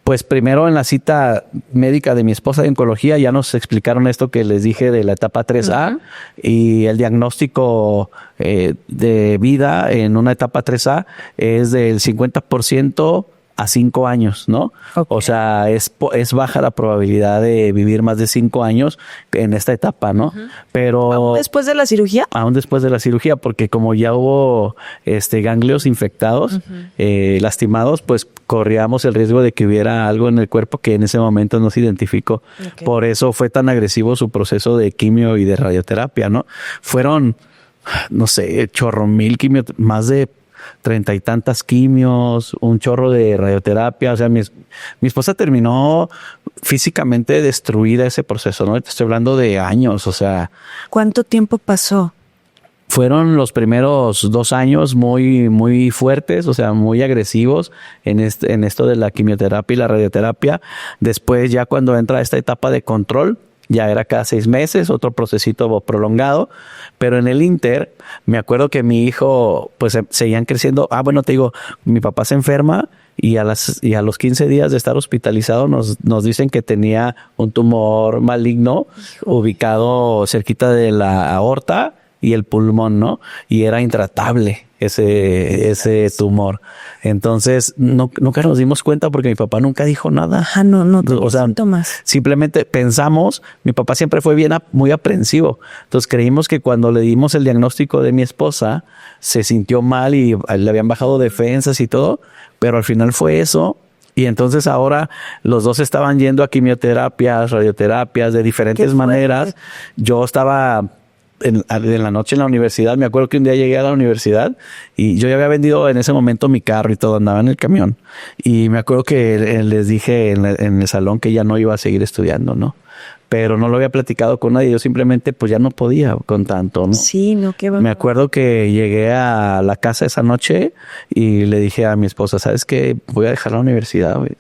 Speaker 1: pues primero en la cita médica de mi esposa de oncología ya nos explicaron esto que les dije de la etapa 3A y el diagnóstico de vida en una etapa 3A es del 50% a 5 años, ¿no? Okay. O sea, es baja la probabilidad de vivir más de 5 años en esta etapa, ¿no? Pero
Speaker 2: ¿Aún después de la cirugía?
Speaker 1: Aún después de la cirugía, porque como ya hubo ganglios infectados, lastimados, pues corríamos el riesgo de que hubiera algo en el cuerpo que en ese momento no se identificó. Okay. Por eso fue tan agresivo su proceso de quimio y de radioterapia, ¿no? Fueron, no sé, más de 30 y tantas quimios, un chorro de radioterapia. O sea, mi esposa terminó físicamente destruida ese proceso, ¿no? Te estoy hablando de años, o sea.
Speaker 2: ¿Cuánto tiempo pasó?
Speaker 1: Fueron los primeros 2 años muy, muy fuertes, o sea, muy agresivos en esto de la quimioterapia y la radioterapia. Después, ya cuando entra esta etapa de control, ya era cada 6 meses, otro procesito prolongado, pero en el inter, me acuerdo que mi hijo, pues seguían creciendo. Bueno, te digo, mi papá se enferma y a los 15 días de estar hospitalizado nos dicen que tenía un tumor maligno ubicado cerquita de la aorta y el pulmón, ¿no? Y era intratable ese tumor. Entonces, nunca nos dimos cuenta porque mi papá nunca dijo nada.
Speaker 2: Ajá, no
Speaker 1: o sea,
Speaker 2: síntomas.
Speaker 1: Simplemente pensamos, mi papá siempre fue muy aprensivo. Entonces creímos que cuando le dimos el diagnóstico de mi esposa, se sintió mal y le habían bajado defensas y todo, pero al final fue eso. Y entonces ahora los dos estaban yendo a quimioterapias, radioterapias de diferentes maneras. Yo estaba en la noche en la universidad. Me acuerdo que un día llegué a la universidad y yo ya había vendido en ese momento mi carro y todo, andaba en el camión. Y me acuerdo que les dije en el salón que ya no iba a seguir estudiando, ¿no? Pero no lo había platicado con nadie. Yo simplemente pues ya no podía con tanto, ¿no?
Speaker 2: Sí, no, qué bueno.
Speaker 1: Me acuerdo que llegué a la casa esa noche y le dije a mi esposa, ¿sabes qué? Voy a dejar la universidad, güey.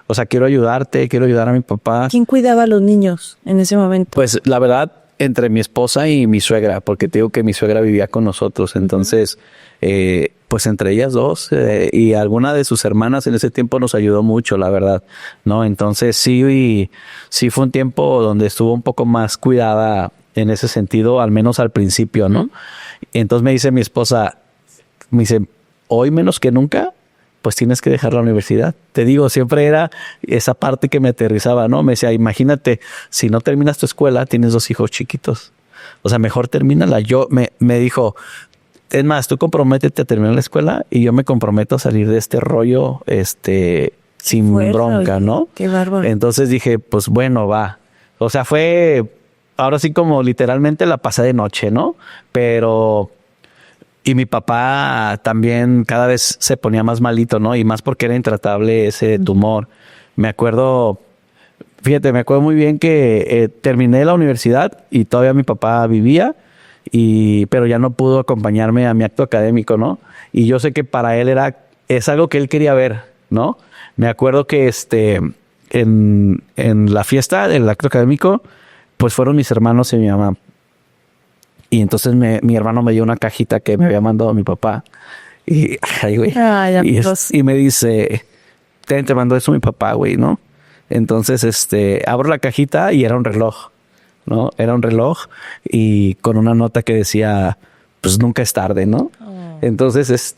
Speaker 1: O sea, quiero ayudarte, quiero ayudar a mi papá.
Speaker 2: ¿Quién cuidaba a los niños en ese momento?
Speaker 1: Pues la verdad, entre mi esposa y mi suegra, porque te digo que mi suegra vivía con nosotros. Entonces, pues entre ellas dos y alguna de sus hermanas en ese tiempo nos ayudó mucho, la verdad, ¿no? Entonces sí fue un tiempo donde estuvo un poco más cuidada en ese sentido, al menos al principio, ¿no? Entonces me dice mi esposa, hoy menos que nunca pues tienes que dejar la universidad. Te digo, siempre era esa parte que me aterrizaba, ¿no? Me decía, imagínate, si no terminas tu escuela, tienes 2 hijos chiquitos. O sea, mejor termínala. Me dijo, es más, tú comprométete a terminar la escuela y yo me comprometo a salir de este rollo, sin bronca, ¿no?
Speaker 2: Qué bárbaro.
Speaker 1: Entonces dije, pues bueno, va. O sea, fue ahora sí como literalmente la pasé de noche, ¿no? Pero... Y mi papá también cada vez se ponía más malito, ¿no? Y más porque era intratable ese tumor. Me acuerdo muy bien que terminé la universidad y todavía mi papá vivía, pero ya no pudo acompañarme a mi acto académico, ¿no? Y yo sé que para él es algo que él quería ver, ¿no? Me acuerdo que en la fiesta del acto académico, pues fueron mis hermanos y mi mamá. Y entonces mi hermano me dio una cajita que me había mandado mi papá. Y, ay, güey. Y me dice, te mandó eso mi papá, güey, ¿no? Entonces, abro la cajita y era un reloj, ¿no? Era un reloj y con una nota que decía, pues nunca es tarde, ¿no? Oh. Entonces,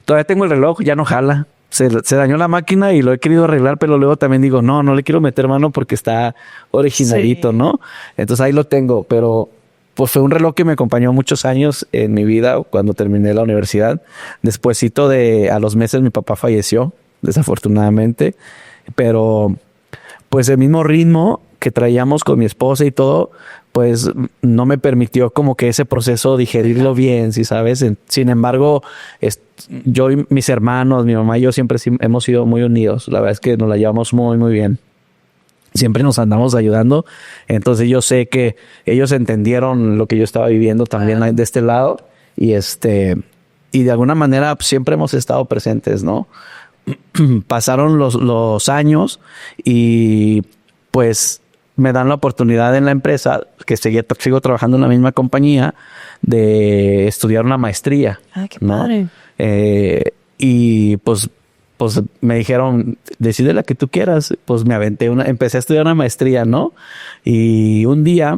Speaker 1: todavía tengo el reloj, ya no jala. Se dañó la máquina y lo he querido arreglar, pero luego también digo, no le quiero meter mano porque está originalito, sí, ¿no? Entonces ahí lo tengo, pero... Pues fue un reloj que me acompañó muchos años en mi vida cuando terminé la universidad. Despuésito a los meses mi papá falleció, desafortunadamente. Pero pues el mismo ritmo que traíamos con mi esposa y todo, pues no me permitió como que ese proceso digerirlo bien, ¿sí sabes? Sin embargo, yo y mis hermanos, mi mamá y yo siempre hemos sido muy unidos. La verdad es que nos la llevamos muy, muy bien. Siempre nos andamos ayudando. Entonces yo sé que ellos entendieron lo que yo estaba viviendo también de este lado. Y y de alguna manera siempre hemos estado presentes, ¿no? Pasaron los años y pues me dan la oportunidad en la empresa, que sigo trabajando en la misma compañía, de estudiar una maestría.
Speaker 2: Ah, qué padre.
Speaker 1: ¿No? Y pues me dijeron, decide la que tú quieras. Pues me empecé a estudiar una maestría, ¿no? Y un día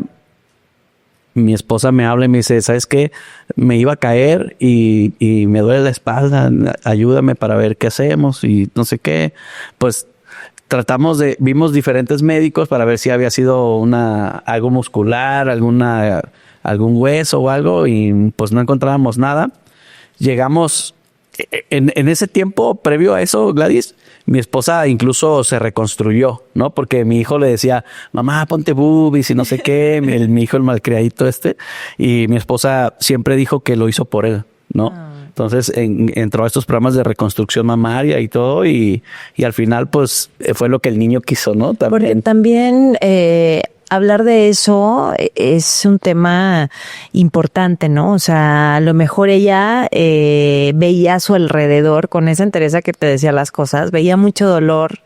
Speaker 1: mi esposa me habla y me dice, ¿sabes qué? Me iba a caer y me duele la espalda, ayúdame para ver qué hacemos y no sé qué. Pues vimos diferentes médicos para ver si había sido algo muscular, algún hueso o algo, y pues no encontrábamos nada. Llegamos... En ese tiempo previo a eso, Gladys, mi esposa incluso se reconstruyó, ¿no? Porque mi hijo le decía, mamá, ponte boobies y no sé qué, mi hijo el malcriadito y mi esposa siempre dijo que lo hizo por él, ¿no? Entonces entró a estos programas de reconstrucción mamaria y todo y al final pues fue lo que el niño quiso, ¿no?
Speaker 2: También hablar de eso es un tema importante, ¿no? O sea, a lo mejor ella veía a su alrededor con esa entereza que te decía las cosas, veía mucho dolor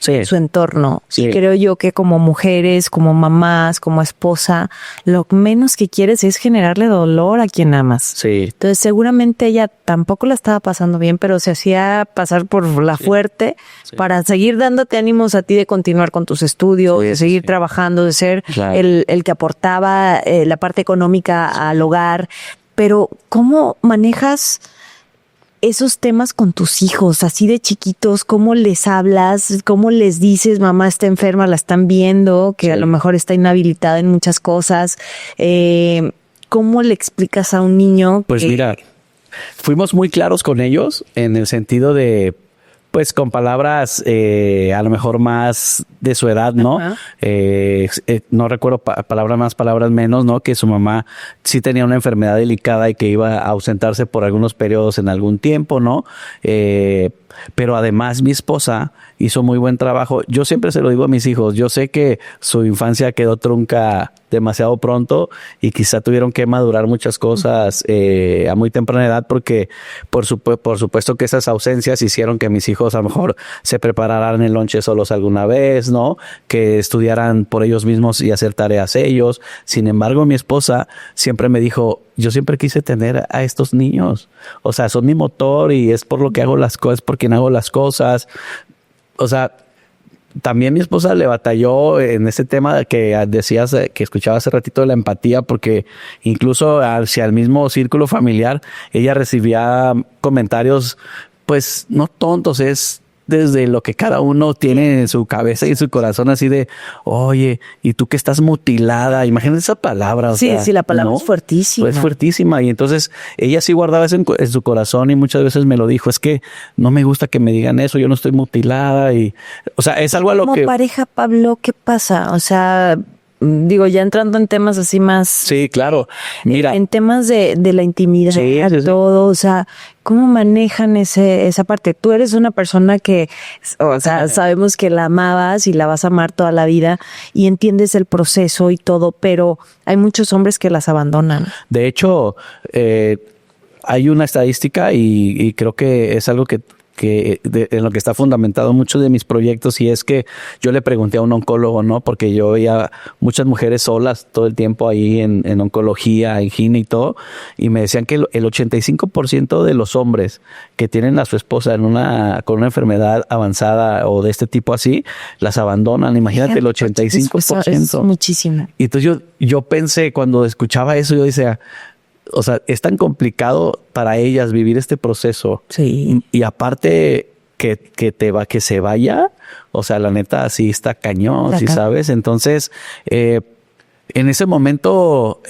Speaker 2: en su entorno. Sí. Y creo yo que como mujeres, como mamás, como esposa, lo menos que quieres es generarle dolor a quien amas.
Speaker 1: Sí.
Speaker 2: Entonces seguramente ella tampoco la estaba pasando bien, pero se hacía pasar por la fuerte para seguir dándote ánimos a ti de continuar con tus estudios, de seguir trabajando, de ser el que aportaba la parte económica al hogar. Pero ¿cómo manejas esos temas con tus hijos, así de chiquitos? ¿Cómo les hablas? ¿Cómo les dices, mamá está enferma, la están viendo, que a lo mejor está inhabilitada en muchas cosas? ¿Cómo le explicas a un niño?
Speaker 1: Pues mira, fuimos muy claros con ellos en el sentido de, pues con palabras a lo mejor más de su edad, ¿no? No recuerdo palabras más, palabras menos, ¿no? Que su mamá sí tenía una enfermedad delicada y que iba a ausentarse por algunos periodos en algún tiempo, ¿no? Pero además mi esposa hizo muy buen trabajo. Yo siempre se lo digo a mis hijos, yo sé que su infancia quedó trunca demasiado pronto y quizá tuvieron que madurar muchas cosas a muy temprana edad porque por supuesto que esas ausencias hicieron que mis hijos a lo mejor se prepararan el lonche solos alguna vez, ¿no? Que estudiaran por ellos mismos y hacer tareas ellos. Sin embargo, mi esposa siempre me dijo, yo siempre quise tener a estos niños. O sea, son mi motor y es por lo que hago las cosas, por quien hago las cosas. O sea, también mi esposa le batalló en ese tema que decías, que escuchaba hace ratito, de la empatía, porque incluso hacia el mismo círculo familiar, ella recibía comentarios pues no tontos, es desde lo que cada uno tiene en su cabeza y en su corazón, así de, oye, y tú que estás mutilada, imagínate esa palabra.
Speaker 2: Sí, la palabra es fuertísima.
Speaker 1: Es fuertísima, y entonces ella sí guardaba eso en su corazón y muchas veces me lo dijo, es que no me gusta que me digan eso, yo no estoy mutilada, y, o sea, es algo a lo que...
Speaker 2: Como pareja, Pablo, ¿qué pasa? O sea, digo, ya entrando en temas así más...
Speaker 1: Sí, claro. Mira.
Speaker 2: En temas de la intimidad,
Speaker 1: sí.
Speaker 2: todo, o sea, ¿cómo manejan esa parte? Tú eres una persona que, o sea, sabemos que la amabas y la vas a amar toda la vida y entiendes el proceso y todo, pero hay muchos hombres que las abandonan.
Speaker 1: De hecho, hay una estadística y creo que es algo que en lo que está fundamentado muchos de mis proyectos, y es que yo le pregunté a un oncólogo, ¿no? Porque yo veía muchas mujeres solas todo el tiempo ahí en oncología, en gine y todo, y me decían que el 85% de los hombres que tienen a su esposa con una enfermedad avanzada o de este tipo así, las abandonan. Imagínate, el 85%.
Speaker 2: Es muchísimo.
Speaker 1: Y entonces yo pensé, cuando escuchaba eso, yo decía, o sea, es tan complicado para ellas vivir este proceso.
Speaker 2: Sí.
Speaker 1: Y aparte que se vaya, o sea, la neta sí está cañón, ¿sí sabes? Entonces, en ese momento,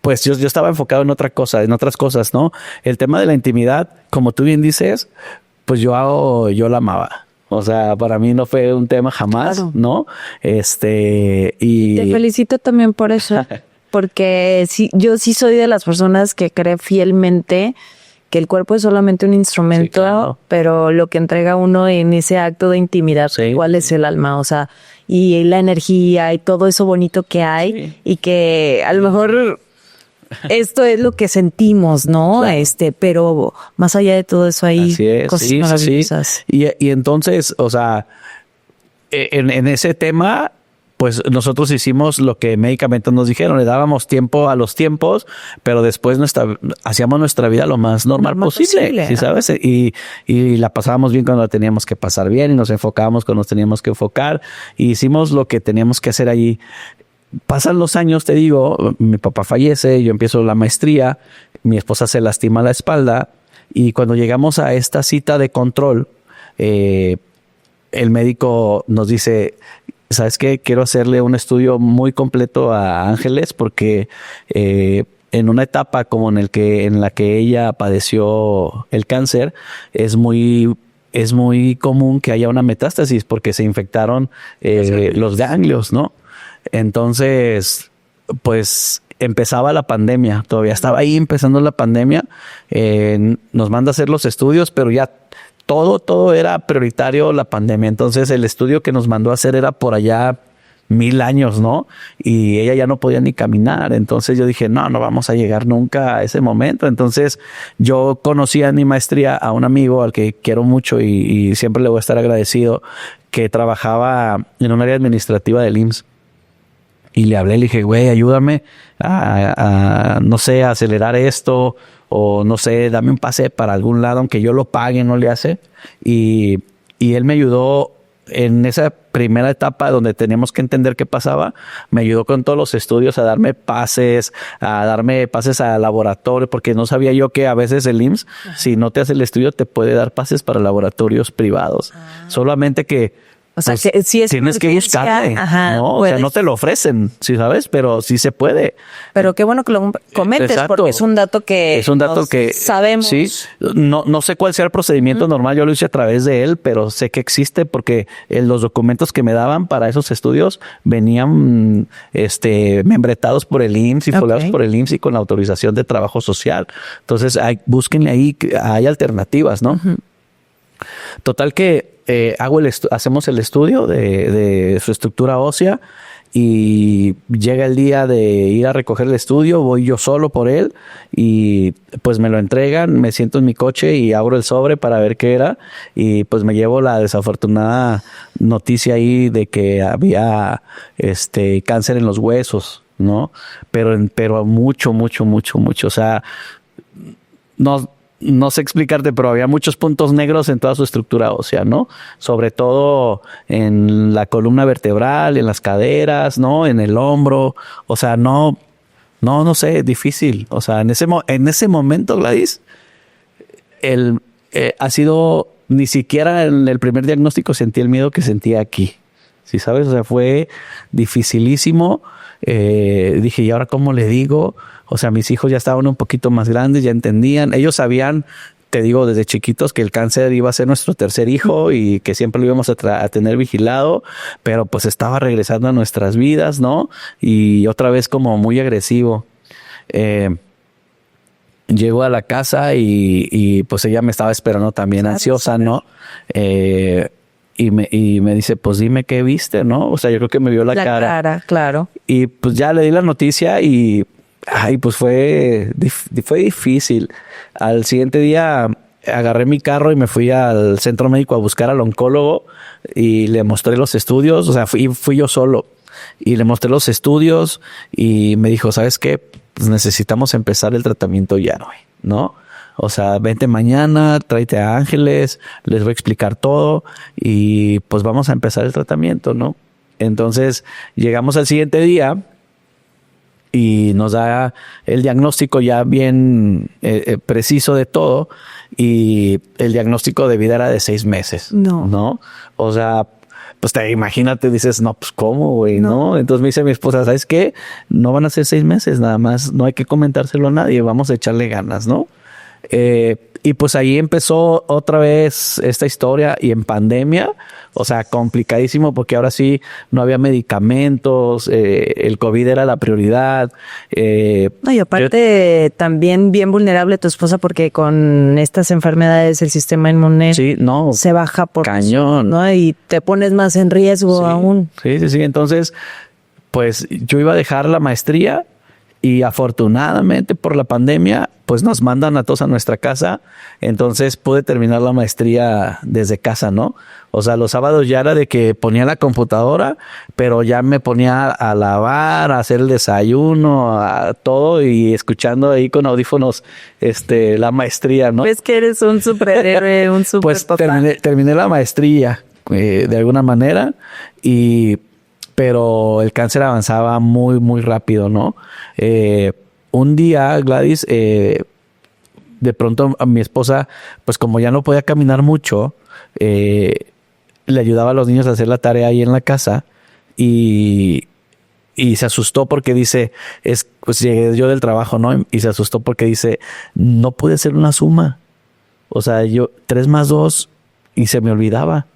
Speaker 1: pues yo estaba enfocado en otras cosas, ¿no? El tema de la intimidad, como tú bien dices, pues yo la amaba. O sea, para mí no fue un tema jamás, claro, ¿no? Y... Te
Speaker 2: felicito también por eso. Porque sí, yo sí soy de las personas que cree fielmente que el cuerpo es solamente un instrumento, sí, claro, pero lo que entrega uno en ese acto de intimidad, sí, ¿cuál es el alma? O sea, y la energía y todo eso bonito que hay, sí, y que a lo mejor esto es lo que sentimos, ¿no? Claro. Pero más allá de todo eso hay cosas maravillosas.
Speaker 1: Sí. Y entonces, o sea, en ese tema, pues nosotros hicimos lo que médicamente nos dijeron, le dábamos tiempo a los tiempos, pero después hacíamos nuestra vida lo más normal posible, ¿sí sabes? Y la pasábamos bien cuando la teníamos que pasar bien, y nos enfocábamos cuando nos teníamos que enfocar, y hicimos lo que teníamos que hacer allí. Pasan los años, te digo, mi papá fallece, yo empiezo la maestría, mi esposa se lastima la espalda, y cuando llegamos a esta cita de control, el médico nos dice, ¿sabes qué? Quiero hacerle un estudio muy completo a Ángeles, porque en una etapa como en la que ella padeció el cáncer, es muy común que haya una metástasis porque se infectaron los ganglios, ¿no? Entonces, pues empezaba la pandemia, todavía estaba ahí empezando la pandemia, nos manda a hacer los estudios, pero ya todo era prioritario la pandemia. Entonces el estudio que nos mandó a hacer era por allá 1000 años, ¿no? Y ella ya no podía ni caminar. Entonces yo dije, no vamos a llegar nunca a ese momento. Entonces yo conocí en mi maestría a un amigo al que quiero mucho y siempre le voy a estar agradecido, que trabajaba en un área administrativa del IMSS. Y le hablé, le dije, güey, ayúdame a no sé, a acelerar esto, o no sé, dame un pase para algún lado, aunque yo lo pague, no le hace. Y él me ayudó en esa primera etapa donde teníamos que entender qué pasaba. Me ayudó con todos los estudios a darme pases a laboratorio, porque no sabía yo que a veces el IMSS, si no te hace el estudio, te puede dar pases para laboratorios privados. Solamente que,
Speaker 2: o sea, pues, si es
Speaker 1: tienes que buscarle, ¿no? O sea, no te lo ofrecen, ¿sí sabes? Pero sí se puede.
Speaker 2: Pero qué bueno que lo comentes. Exacto. Porque es un dato que sabemos.
Speaker 1: Sí, no sé cuál sea el procedimiento normal. Yo lo hice a través de él, pero sé que existe porque los documentos que me daban para esos estudios venían membretados por el IMSS y foliados por el IMSS y con la autorización de trabajo social. Entonces, búsquenle ahí, hay alternativas, ¿no? Total que hacemos el estudio de su estructura ósea, y llega el día de ir a recoger el estudio, voy yo solo por él y pues me lo entregan, me siento en mi coche y abro el sobre para ver qué era, y pues me llevo la desafortunada noticia ahí de que había cáncer en los huesos, ¿no? Pero mucho, o sea, no sé explicarte, pero había muchos puntos negros en toda su estructura ósea, ¿no? Sobre todo en la columna vertebral, en las caderas, ¿no? En el hombro. O sea, no sé, difícil. O sea, en ese momento, Gladys, ha sido, ni siquiera en el primer diagnóstico sentí el miedo que sentía aquí. ¿Sí sabes? O sea, fue dificilísimo. Dije, ¿y ahora cómo le digo? O sea, mis hijos ya estaban un poquito más grandes, ya entendían. Ellos sabían, te digo, desde chiquitos que el cáncer iba a ser nuestro tercer hijo y que siempre lo íbamos a tener vigilado, pero pues estaba regresando a nuestras vidas, ¿no? Y otra vez como muy agresivo. Llego a la casa y pues ella me estaba esperando también ansiosa, ¿no? Y me dice, pues dime qué viste, ¿no? O sea, yo creo que me vio la cara.
Speaker 2: La cara, claro.
Speaker 1: Y pues ya le di la noticia y pues fue difícil. Al siguiente día agarré mi carro y me fui al centro médico a buscar al oncólogo y le mostré los estudios. O sea, fui yo solo y le mostré los estudios y me dijo, ¿sabes qué? Pues necesitamos empezar el tratamiento ya, güey, ¿no? O sea, vente mañana, tráete a Ángeles, les voy a explicar todo y pues vamos a empezar el tratamiento, ¿no? Entonces llegamos al siguiente día y nos da el diagnóstico ya bien preciso de todo y el diagnóstico de vida era de 6 meses. ¿No? O sea, pues imagínate, dices, no, pues ¿cómo, güey? ¿No? Entonces me dice mi esposa, ¿sabes qué? No van a ser 6 meses nada más, no hay que comentárselo a nadie, vamos a echarle ganas, ¿no? Y pues ahí empezó otra vez esta historia y en pandemia, o sea, complicadísimo porque ahora sí no el COVID era la prioridad.
Speaker 2: No, y aparte también bien vulnerable tu esposa porque con estas enfermedades el sistema inmune se baja por
Speaker 1: cañón,
Speaker 2: ¿no? Y te pones más en riesgo aún.
Speaker 1: Sí. Entonces, pues yo iba a dejar la maestría y afortunadamente por la pandemia, pues nos mandan a todos a nuestra casa. Entonces pude terminar la maestría desde casa, ¿no? O sea, los sábados ya era de que ponía la computadora, pero ya me ponía a lavar, a hacer el desayuno, a todo y escuchando ahí con audífonos la maestría, ¿no?
Speaker 2: Ves que eres un superhéroe, un super
Speaker 1: pues
Speaker 2: papá.
Speaker 1: Terminé la maestría de alguna manera pero el cáncer avanzaba muy, muy rápido, ¿no? Un día, Gladys, de pronto a mi esposa, pues como ya no podía caminar mucho, le ayudaba a los niños a hacer la tarea ahí en la casa y se asustó porque dice, pues llegué yo del trabajo, ¿no? Y se asustó porque dice, no pude hacer una suma. O sea, 3 más 2 y se me olvidaba.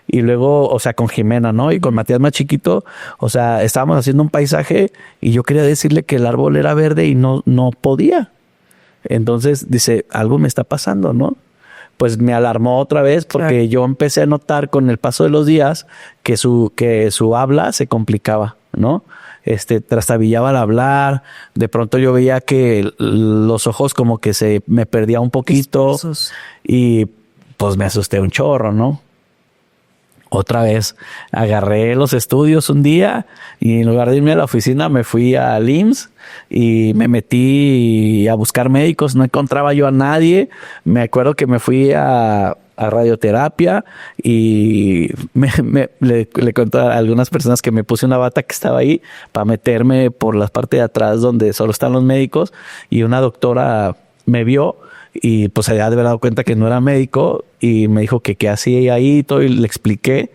Speaker 1: Y luego, o sea, con Jimena, ¿no? Y con Matías más chiquito, o sea, estábamos haciendo un paisaje y yo quería decirle que el árbol era verde y no podía. Entonces dice, algo me está pasando, ¿no? Pues me alarmó otra vez porque yo empecé a notar con el paso de los días que su habla se complicaba, ¿no? Trastabillaba al hablar, de pronto yo veía que los ojos como que se me perdía un poquito y pues me asusté un chorro, ¿no? Otra vez agarré los estudios un día y en lugar de irme a la oficina me fui al IMSS y me metí a buscar médicos. No encontraba yo a nadie. Me acuerdo que me fui a radioterapia y le conté a algunas personas que me puse una bata que estaba ahí para meterme por la parte de atrás donde solo están los médicos y una doctora me vio y pues se había de haber dado cuenta que no era médico y me dijo que qué hacía ahí y todo y le expliqué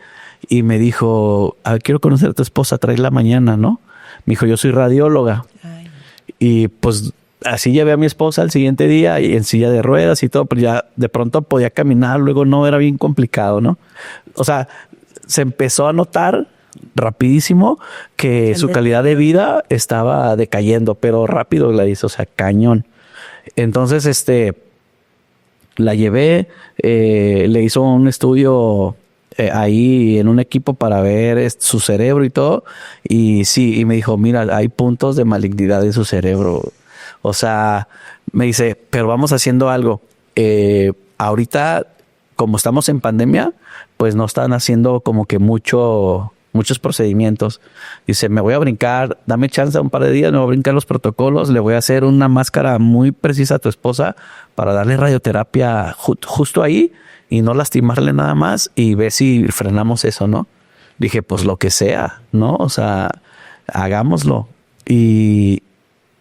Speaker 1: y me dijo, a ver, quiero conocer a tu esposa, tráela mañana, ¿no? Me dijo, yo soy radióloga. Ay. Y pues así llevé a mi esposa al siguiente día y en silla de ruedas y todo, pero ya de pronto podía caminar, luego no, era bien complicado, ¿no? O sea, se empezó a notar rapidísimo que su calidad de vida estaba decayendo, pero rápido, Gladys, o sea, cañón. Entonces, la llevé, le hizo un estudio ahí en un equipo para ver su cerebro y todo. Y sí, y me dijo, mira, hay puntos de malignidad en su cerebro. O sea, me dice, pero vamos haciendo algo. Ahorita, como estamos en pandemia, pues no están haciendo como que muchos procedimientos. Dice, me voy a brincar, dame chance un par de días, me voy a brincar los protocolos, le voy a hacer una máscara muy precisa a tu esposa para darle radioterapia justo ahí y no lastimarle nada más y ver si frenamos eso, ¿no? Dije, pues lo que sea, ¿no? O sea, hagámoslo. Y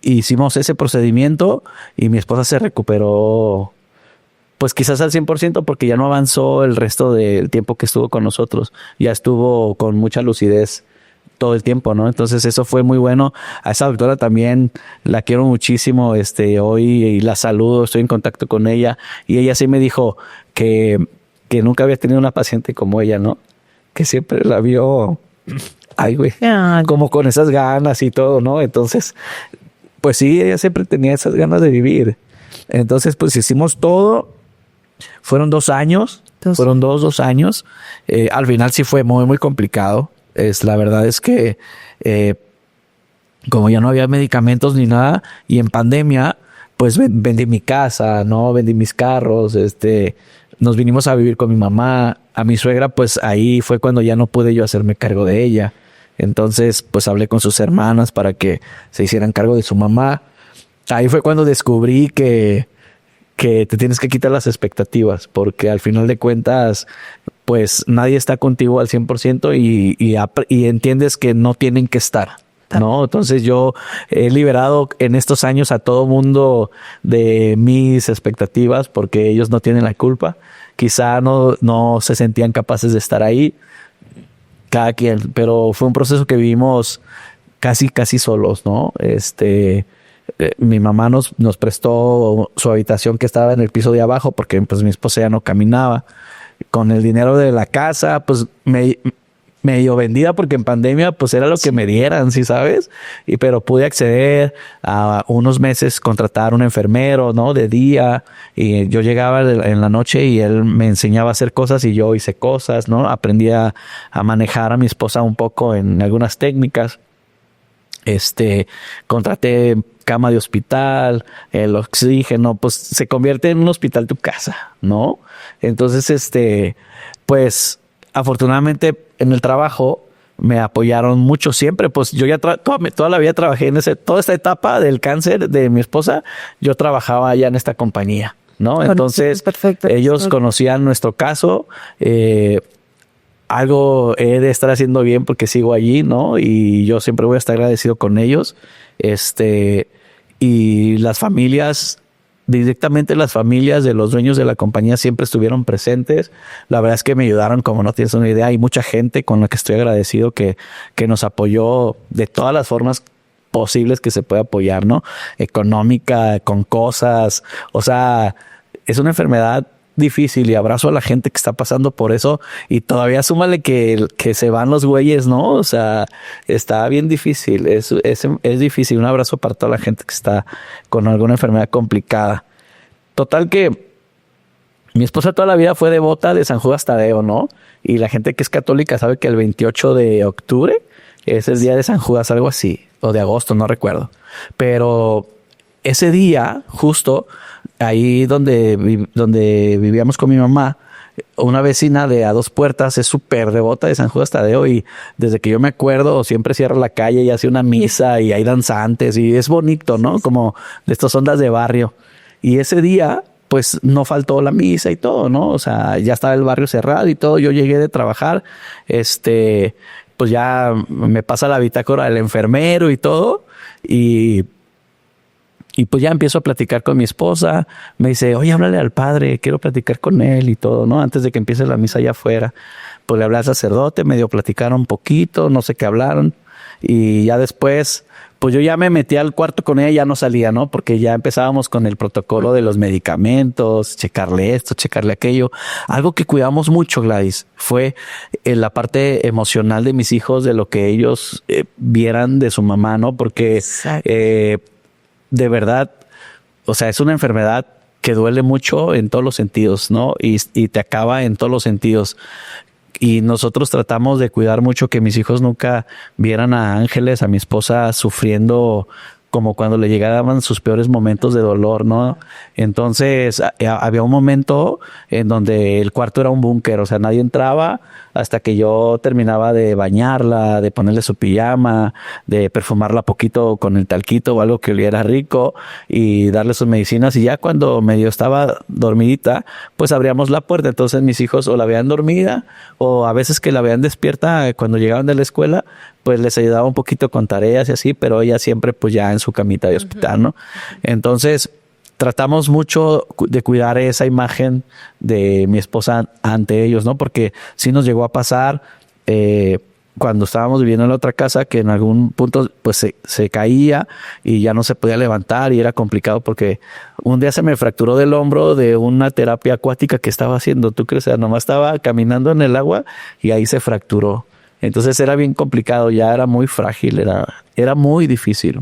Speaker 1: hicimos ese procedimiento y mi esposa se recuperó pues quizás al 100% porque ya no avanzó el resto del tiempo que estuvo con nosotros. Ya estuvo con mucha lucidez todo el tiempo, ¿no? Entonces eso fue muy bueno. A esa doctora también la quiero muchísimo. Hoy la saludo, estoy en contacto con ella y ella sí me dijo que nunca había tenido una paciente como ella, ¿no? Que siempre la vio, ay, güey, como con esas ganas y todo, ¿no? Entonces, pues sí, ella siempre tenía esas ganas de vivir. Entonces, pues hicimos todo. Fueron 2 años. Fueron 2 años. Al final sí fue muy, muy complicado. La verdad es que como ya no había medicamentos ni nada, y en pandemia, pues vendí mi casa, ¿no? Vendí mis carros, nos vinimos a vivir con mi mamá. A mi suegra, pues ahí fue cuando ya no pude yo hacerme cargo de ella. Entonces, pues hablé con sus hermanas para que se hicieran cargo de su mamá. Ahí fue cuando descubrí que te tienes que quitar las expectativas, porque al final de cuentas, pues nadie está contigo al 100% y entiendes que no tienen que estar, ¿no? Entonces yo he liberado en estos años a todo mundo de mis expectativas porque ellos no tienen la culpa. Quizá no se sentían capaces de estar ahí, cada quien, pero fue un proceso que vivimos casi solos, ¿no? Mi mamá nos prestó su habitación que estaba en el piso de abajo porque pues mi esposa ya no caminaba. Con el dinero de la casa, pues medio vendida porque en pandemia pues era lo que me dieran, ¿sí sabes? Pero pude acceder a unos meses, contratar un enfermero, ¿no? De día, y yo llegaba en la noche y él me enseñaba a hacer cosas y yo hice cosas, ¿no? Aprendí a manejar a mi esposa un poco en algunas técnicas. Contraté cama de hospital, el oxígeno, pues se convierte en un hospital tu casa, ¿no? Entonces, pues afortunadamente en el trabajo me apoyaron mucho siempre, pues yo ya toda la vida trabajé en toda esta etapa del cáncer de mi esposa, yo trabajaba ya en esta compañía, ¿no? Entonces, perfecto. Ellos conocían nuestro caso, algo he de estar haciendo bien porque sigo allí, ¿no? Y yo siempre voy a estar agradecido con ellos. Y las familias, directamente las familias de los dueños de la compañía siempre estuvieron presentes. La verdad es que me ayudaron como no tienes una idea. Hay mucha gente con la que estoy agradecido que nos apoyó de todas las formas posibles que se puede apoyar, ¿no? Económica, con cosas. O sea, es una enfermedad difícil y abrazo a la gente que está pasando por eso y todavía súmale que se van los güeyes, ¿no? O sea, está bien difícil, es difícil. Un abrazo para toda la gente que está con alguna enfermedad complicada. Total que mi esposa toda la vida fue devota de San Judas Tadeo, ¿no? Y la gente que es católica sabe que el 28 de octubre es el día de San Judas, algo así, o de agosto, no recuerdo. Pero ese día, justo ahí donde vivíamos con mi mamá, una vecina de a 2 puertas es súper devota de San Judas Tadeo y desde que yo me acuerdo siempre cierra la calle y hace una misa y hay danzantes y es bonito, ¿no? Como de estas ondas de barrio. Y ese día, pues no faltó la misa y todo, ¿no? O sea, ya estaba el barrio cerrado y todo. Yo llegué de trabajar, pues ya me pasa la bitácora del enfermero y todo y pues ya empiezo a platicar con mi esposa. Me dice, oye, háblale al padre, quiero platicar con él y todo, ¿no? Antes de que empiece la misa allá afuera. Pues le hablé al sacerdote, medio platicaron un poquito, no sé qué hablaron. Y ya después, pues yo ya me metí al cuarto con ella, ya no salía, ¿no? Porque ya empezábamos con el protocolo de los medicamentos, checarle esto, checarle aquello. Algo que cuidamos mucho, Gladys, fue la parte emocional de mis hijos, de lo que ellos vieran de su mamá, ¿no? Porque de verdad, o sea, es una enfermedad que duele mucho en todos los sentidos, ¿no? Y te acaba en todos los sentidos. Y nosotros tratamos de cuidar mucho que mis hijos nunca vieran a Ángeles, a mi esposa, sufriendo como cuando le llegaban sus peores momentos de dolor, ¿no? Entonces, había un momento en donde el cuarto era un búnker, o sea, nadie entraba hasta que yo terminaba de bañarla, de ponerle su pijama, de perfumarla poquito con el talquito o algo que oliera rico y darle sus medicinas. Y ya cuando medio estaba dormidita, pues abríamos la puerta. Entonces mis hijos o la veían dormida o a veces que la veían despierta cuando llegaban de la escuela, pues les ayudaba un poquito con tareas y así, pero ella siempre pues ya en su camita de hospital, ¿no? Entonces, tratamos mucho de cuidar esa imagen de mi esposa ante ellos, ¿no? Porque sí nos llegó a pasar cuando estábamos viviendo en la otra casa que en algún punto pues se caía y ya no se podía levantar y era complicado porque un día se me fracturó del hombro de una terapia acuática que estaba haciendo. ¿Tú crees? O sea, nomás estaba caminando en el agua y ahí se fracturó. Entonces era bien complicado, ya era muy frágil, era muy difícil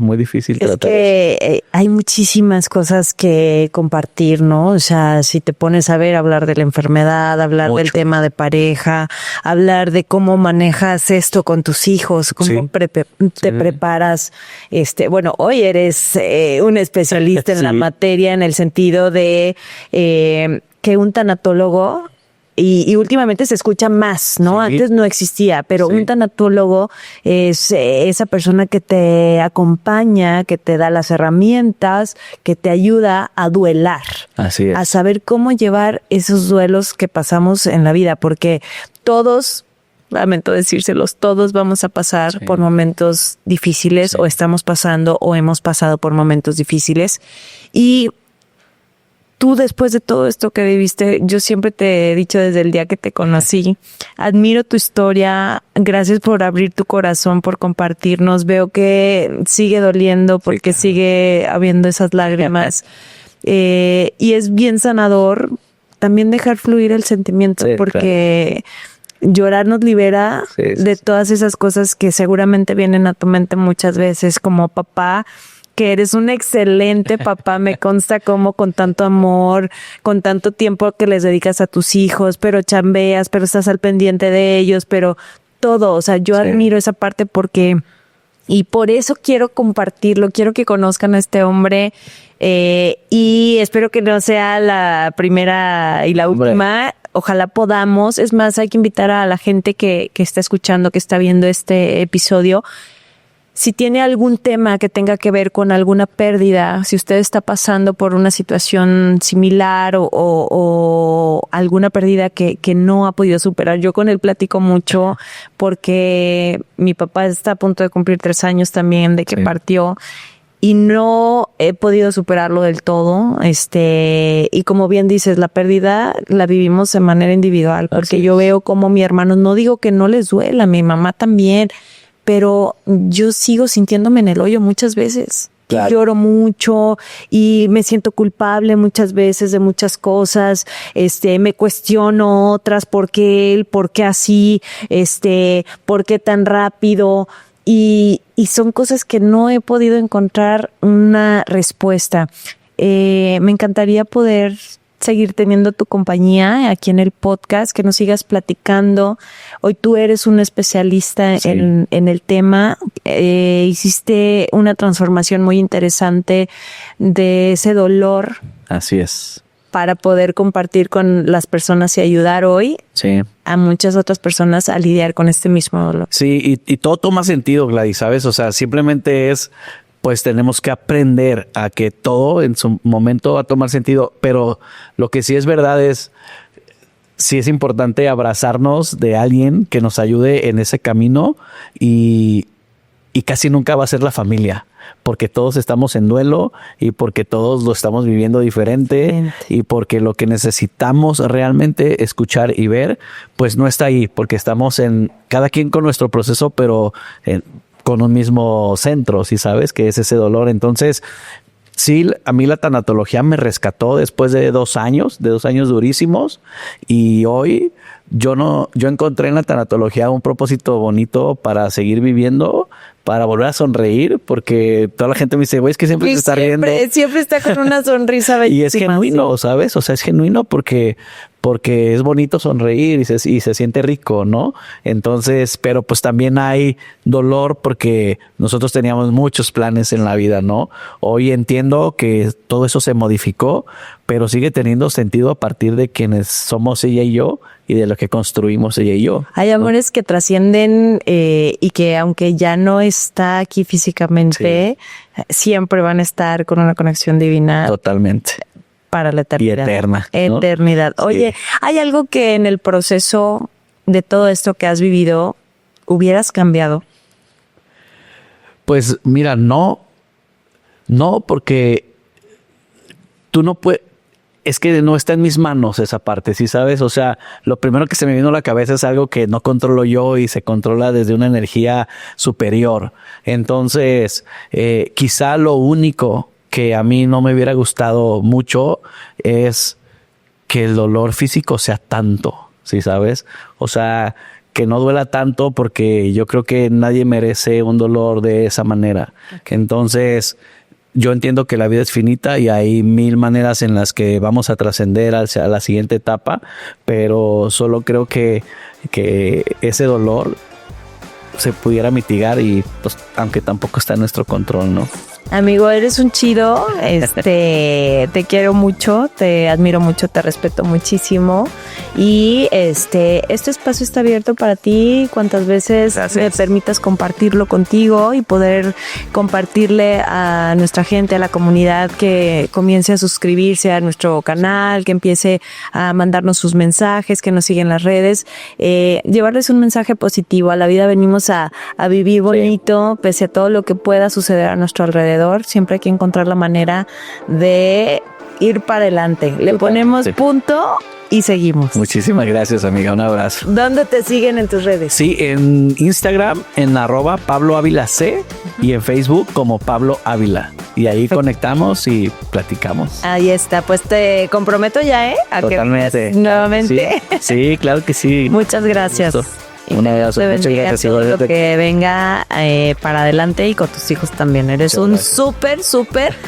Speaker 2: Es que hay muchísimas cosas que compartir, ¿no? O sea, si te pones a ver, hablar de la enfermedad, hablar del tema de pareja, hablar de cómo manejas esto con tus hijos, cómo te preparas. Bueno, hoy eres un especialista en la materia en el sentido de que un tanatólogo y últimamente se escucha más, ¿no? Sí. Antes no existía, pero un tanatólogo es esa persona que te acompaña, que te da las herramientas, que te ayuda a duelar.
Speaker 1: Así es.
Speaker 2: A saber cómo llevar esos duelos que pasamos en la vida, porque todos, lamento decírselos, todos vamos a pasar por momentos difíciles o estamos pasando o hemos pasado por momentos difíciles. Y tú, después de todo esto que viviste, yo siempre te he dicho desde el día que te conocí, admiro tu historia, gracias por abrir tu corazón, por compartirnos, veo que sigue doliendo porque sigue habiendo esas lágrimas y es bien sanador también dejar fluir el sentimiento porque llorar nos libera de todas esas cosas que seguramente vienen a tu mente muchas veces como papá, que eres un excelente papá, me consta como con tanto amor, con tanto tiempo que les dedicas a tus hijos, pero chambeas, pero estás al pendiente de ellos, pero todo, o sea, yo admiro esa parte porque, y por eso quiero compartirlo, quiero que conozcan a este hombre y espero que no sea la primera y la última. Ojalá podamos, es más, hay que invitar a la gente que está escuchando, que está viendo este episodio. Si tiene algún tema que tenga que ver con alguna pérdida, si usted está pasando por una situación similar o alguna pérdida que no ha podido superar. Yo con él platico mucho porque mi papá está a punto de cumplir 3 años también de que partió y no he podido superarlo del todo. Y como bien dices, la pérdida la vivimos de manera individual porque yo veo como mi hermano, no digo que no les duela, mi mamá también, pero yo sigo sintiéndome en el hoyo muchas veces. Claro. Lloro mucho y me siento culpable muchas veces de muchas cosas. Me cuestiono otras, ¿por qué él? ¿Por qué así? ¿Por qué tan rápido? Y son cosas que no he podido encontrar una respuesta. Me encantaría poder seguir teniendo tu compañía aquí en el podcast, que nos sigas platicando. Hoy tú eres un especialista en el tema. Hiciste una transformación muy interesante de ese dolor.
Speaker 1: Así es.
Speaker 2: Para poder compartir con las personas y ayudar hoy a muchas otras personas a lidiar con este mismo dolor.
Speaker 1: Sí, y todo toma sentido, Gladys, ¿sabes? O sea, simplemente es... pues tenemos que aprender a que todo en su momento va a tomar sentido, pero lo que sí es verdad es, sí es importante abrazarnos de alguien que nos ayude en ese camino y casi nunca va a ser la familia, porque todos estamos en duelo y porque todos lo estamos viviendo diferente y porque lo que necesitamos realmente escuchar y ver, pues no está ahí, porque estamos en cada quien con nuestro proceso, pero con un mismo centro, ¿sí sabes? Que es ese dolor. Entonces, sí, a mí la tanatología me rescató después de 2 años, durísimos, y hoy yo encontré en la tanatología un propósito bonito para seguir viviendo, para volver a sonreír, porque toda la gente me dice, güey, es que siempre se está riendo.
Speaker 2: Siempre está con una sonrisa bellísima.
Speaker 1: Y es genuino, ¿sabes? O sea, es genuino porque es bonito sonreír y se siente rico, ¿no? Entonces, pero pues también hay dolor porque nosotros teníamos muchos planes en la vida, ¿no? Hoy entiendo que todo eso se modificó, pero sigue teniendo sentido a partir de quienes somos ella y yo y de lo que construimos ella y yo.
Speaker 2: Hay amores que trascienden y que aunque ya no está aquí físicamente, siempre van a estar con una conexión divina.
Speaker 1: Totalmente.
Speaker 2: Para la eternidad.
Speaker 1: Y eterna, ¿no?
Speaker 2: Eternidad. Oye, ¿hay algo que en el proceso de todo esto que has vivido hubieras cambiado?
Speaker 1: Pues mira, no, porque tú no puedes... Es que no está en mis manos esa parte, ¿sí sabes? O sea, lo primero que se me vino a la cabeza es algo que no controlo yo y se controla desde una energía superior. Entonces, quizá lo único que a mí no me hubiera gustado mucho es que el dolor físico sea tanto, ¿sí sabes? O sea, que no duela tanto, porque yo creo que nadie merece un dolor de esa manera. Okay. Entonces... Yo entiendo que la vida es finita y hay 1000 maneras en las que vamos a trascender hacia la siguiente etapa, pero solo creo que ese dolor se pudiera mitigar y pues aunque tampoco está en nuestro control, ¿no?
Speaker 2: Amigo, eres un chido, te quiero mucho, te admiro mucho, te respeto muchísimo y este espacio está abierto para ti cuantas veces me permitas compartirlo contigo y poder compartirle a nuestra gente, a la comunidad, que comience a suscribirse a nuestro canal, que empiece a mandarnos sus mensajes, que nos siga en las redes, llevarles un mensaje positivo. A la vida venimos a vivir bonito, pese a todo lo que pueda suceder a nuestro alrededor. Siempre hay que encontrar la manera de ir para adelante. Le ponemos punto y seguimos.
Speaker 1: Muchísimas gracias, amiga. Un abrazo.
Speaker 2: ¿Dónde te siguen en tus redes?
Speaker 1: Sí, en Instagram, en @PabloAvilaC y en Facebook como Pablo Ávila. Y ahí conectamos y platicamos.
Speaker 2: Ahí está. Pues te comprometo ya, a
Speaker 1: Totalmente.
Speaker 2: Que nuevamente.
Speaker 1: Sí, claro que sí.
Speaker 2: Muchas gracias.
Speaker 1: Un abrazo.
Speaker 2: Muchas gracias. Lo que venga para adelante y con tus hijos también. Eres un súper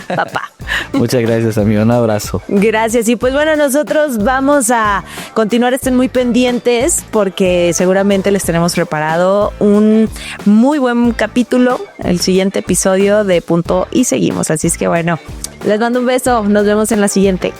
Speaker 2: papá.
Speaker 1: Muchas gracias, amigo. Un abrazo.
Speaker 2: Gracias. Y pues bueno, nosotros vamos a continuar. Estén muy pendientes porque seguramente les tenemos preparado un muy buen capítulo, el siguiente episodio de Punto y Seguimos. Así es que bueno, les mando un beso. Nos vemos en la siguiente.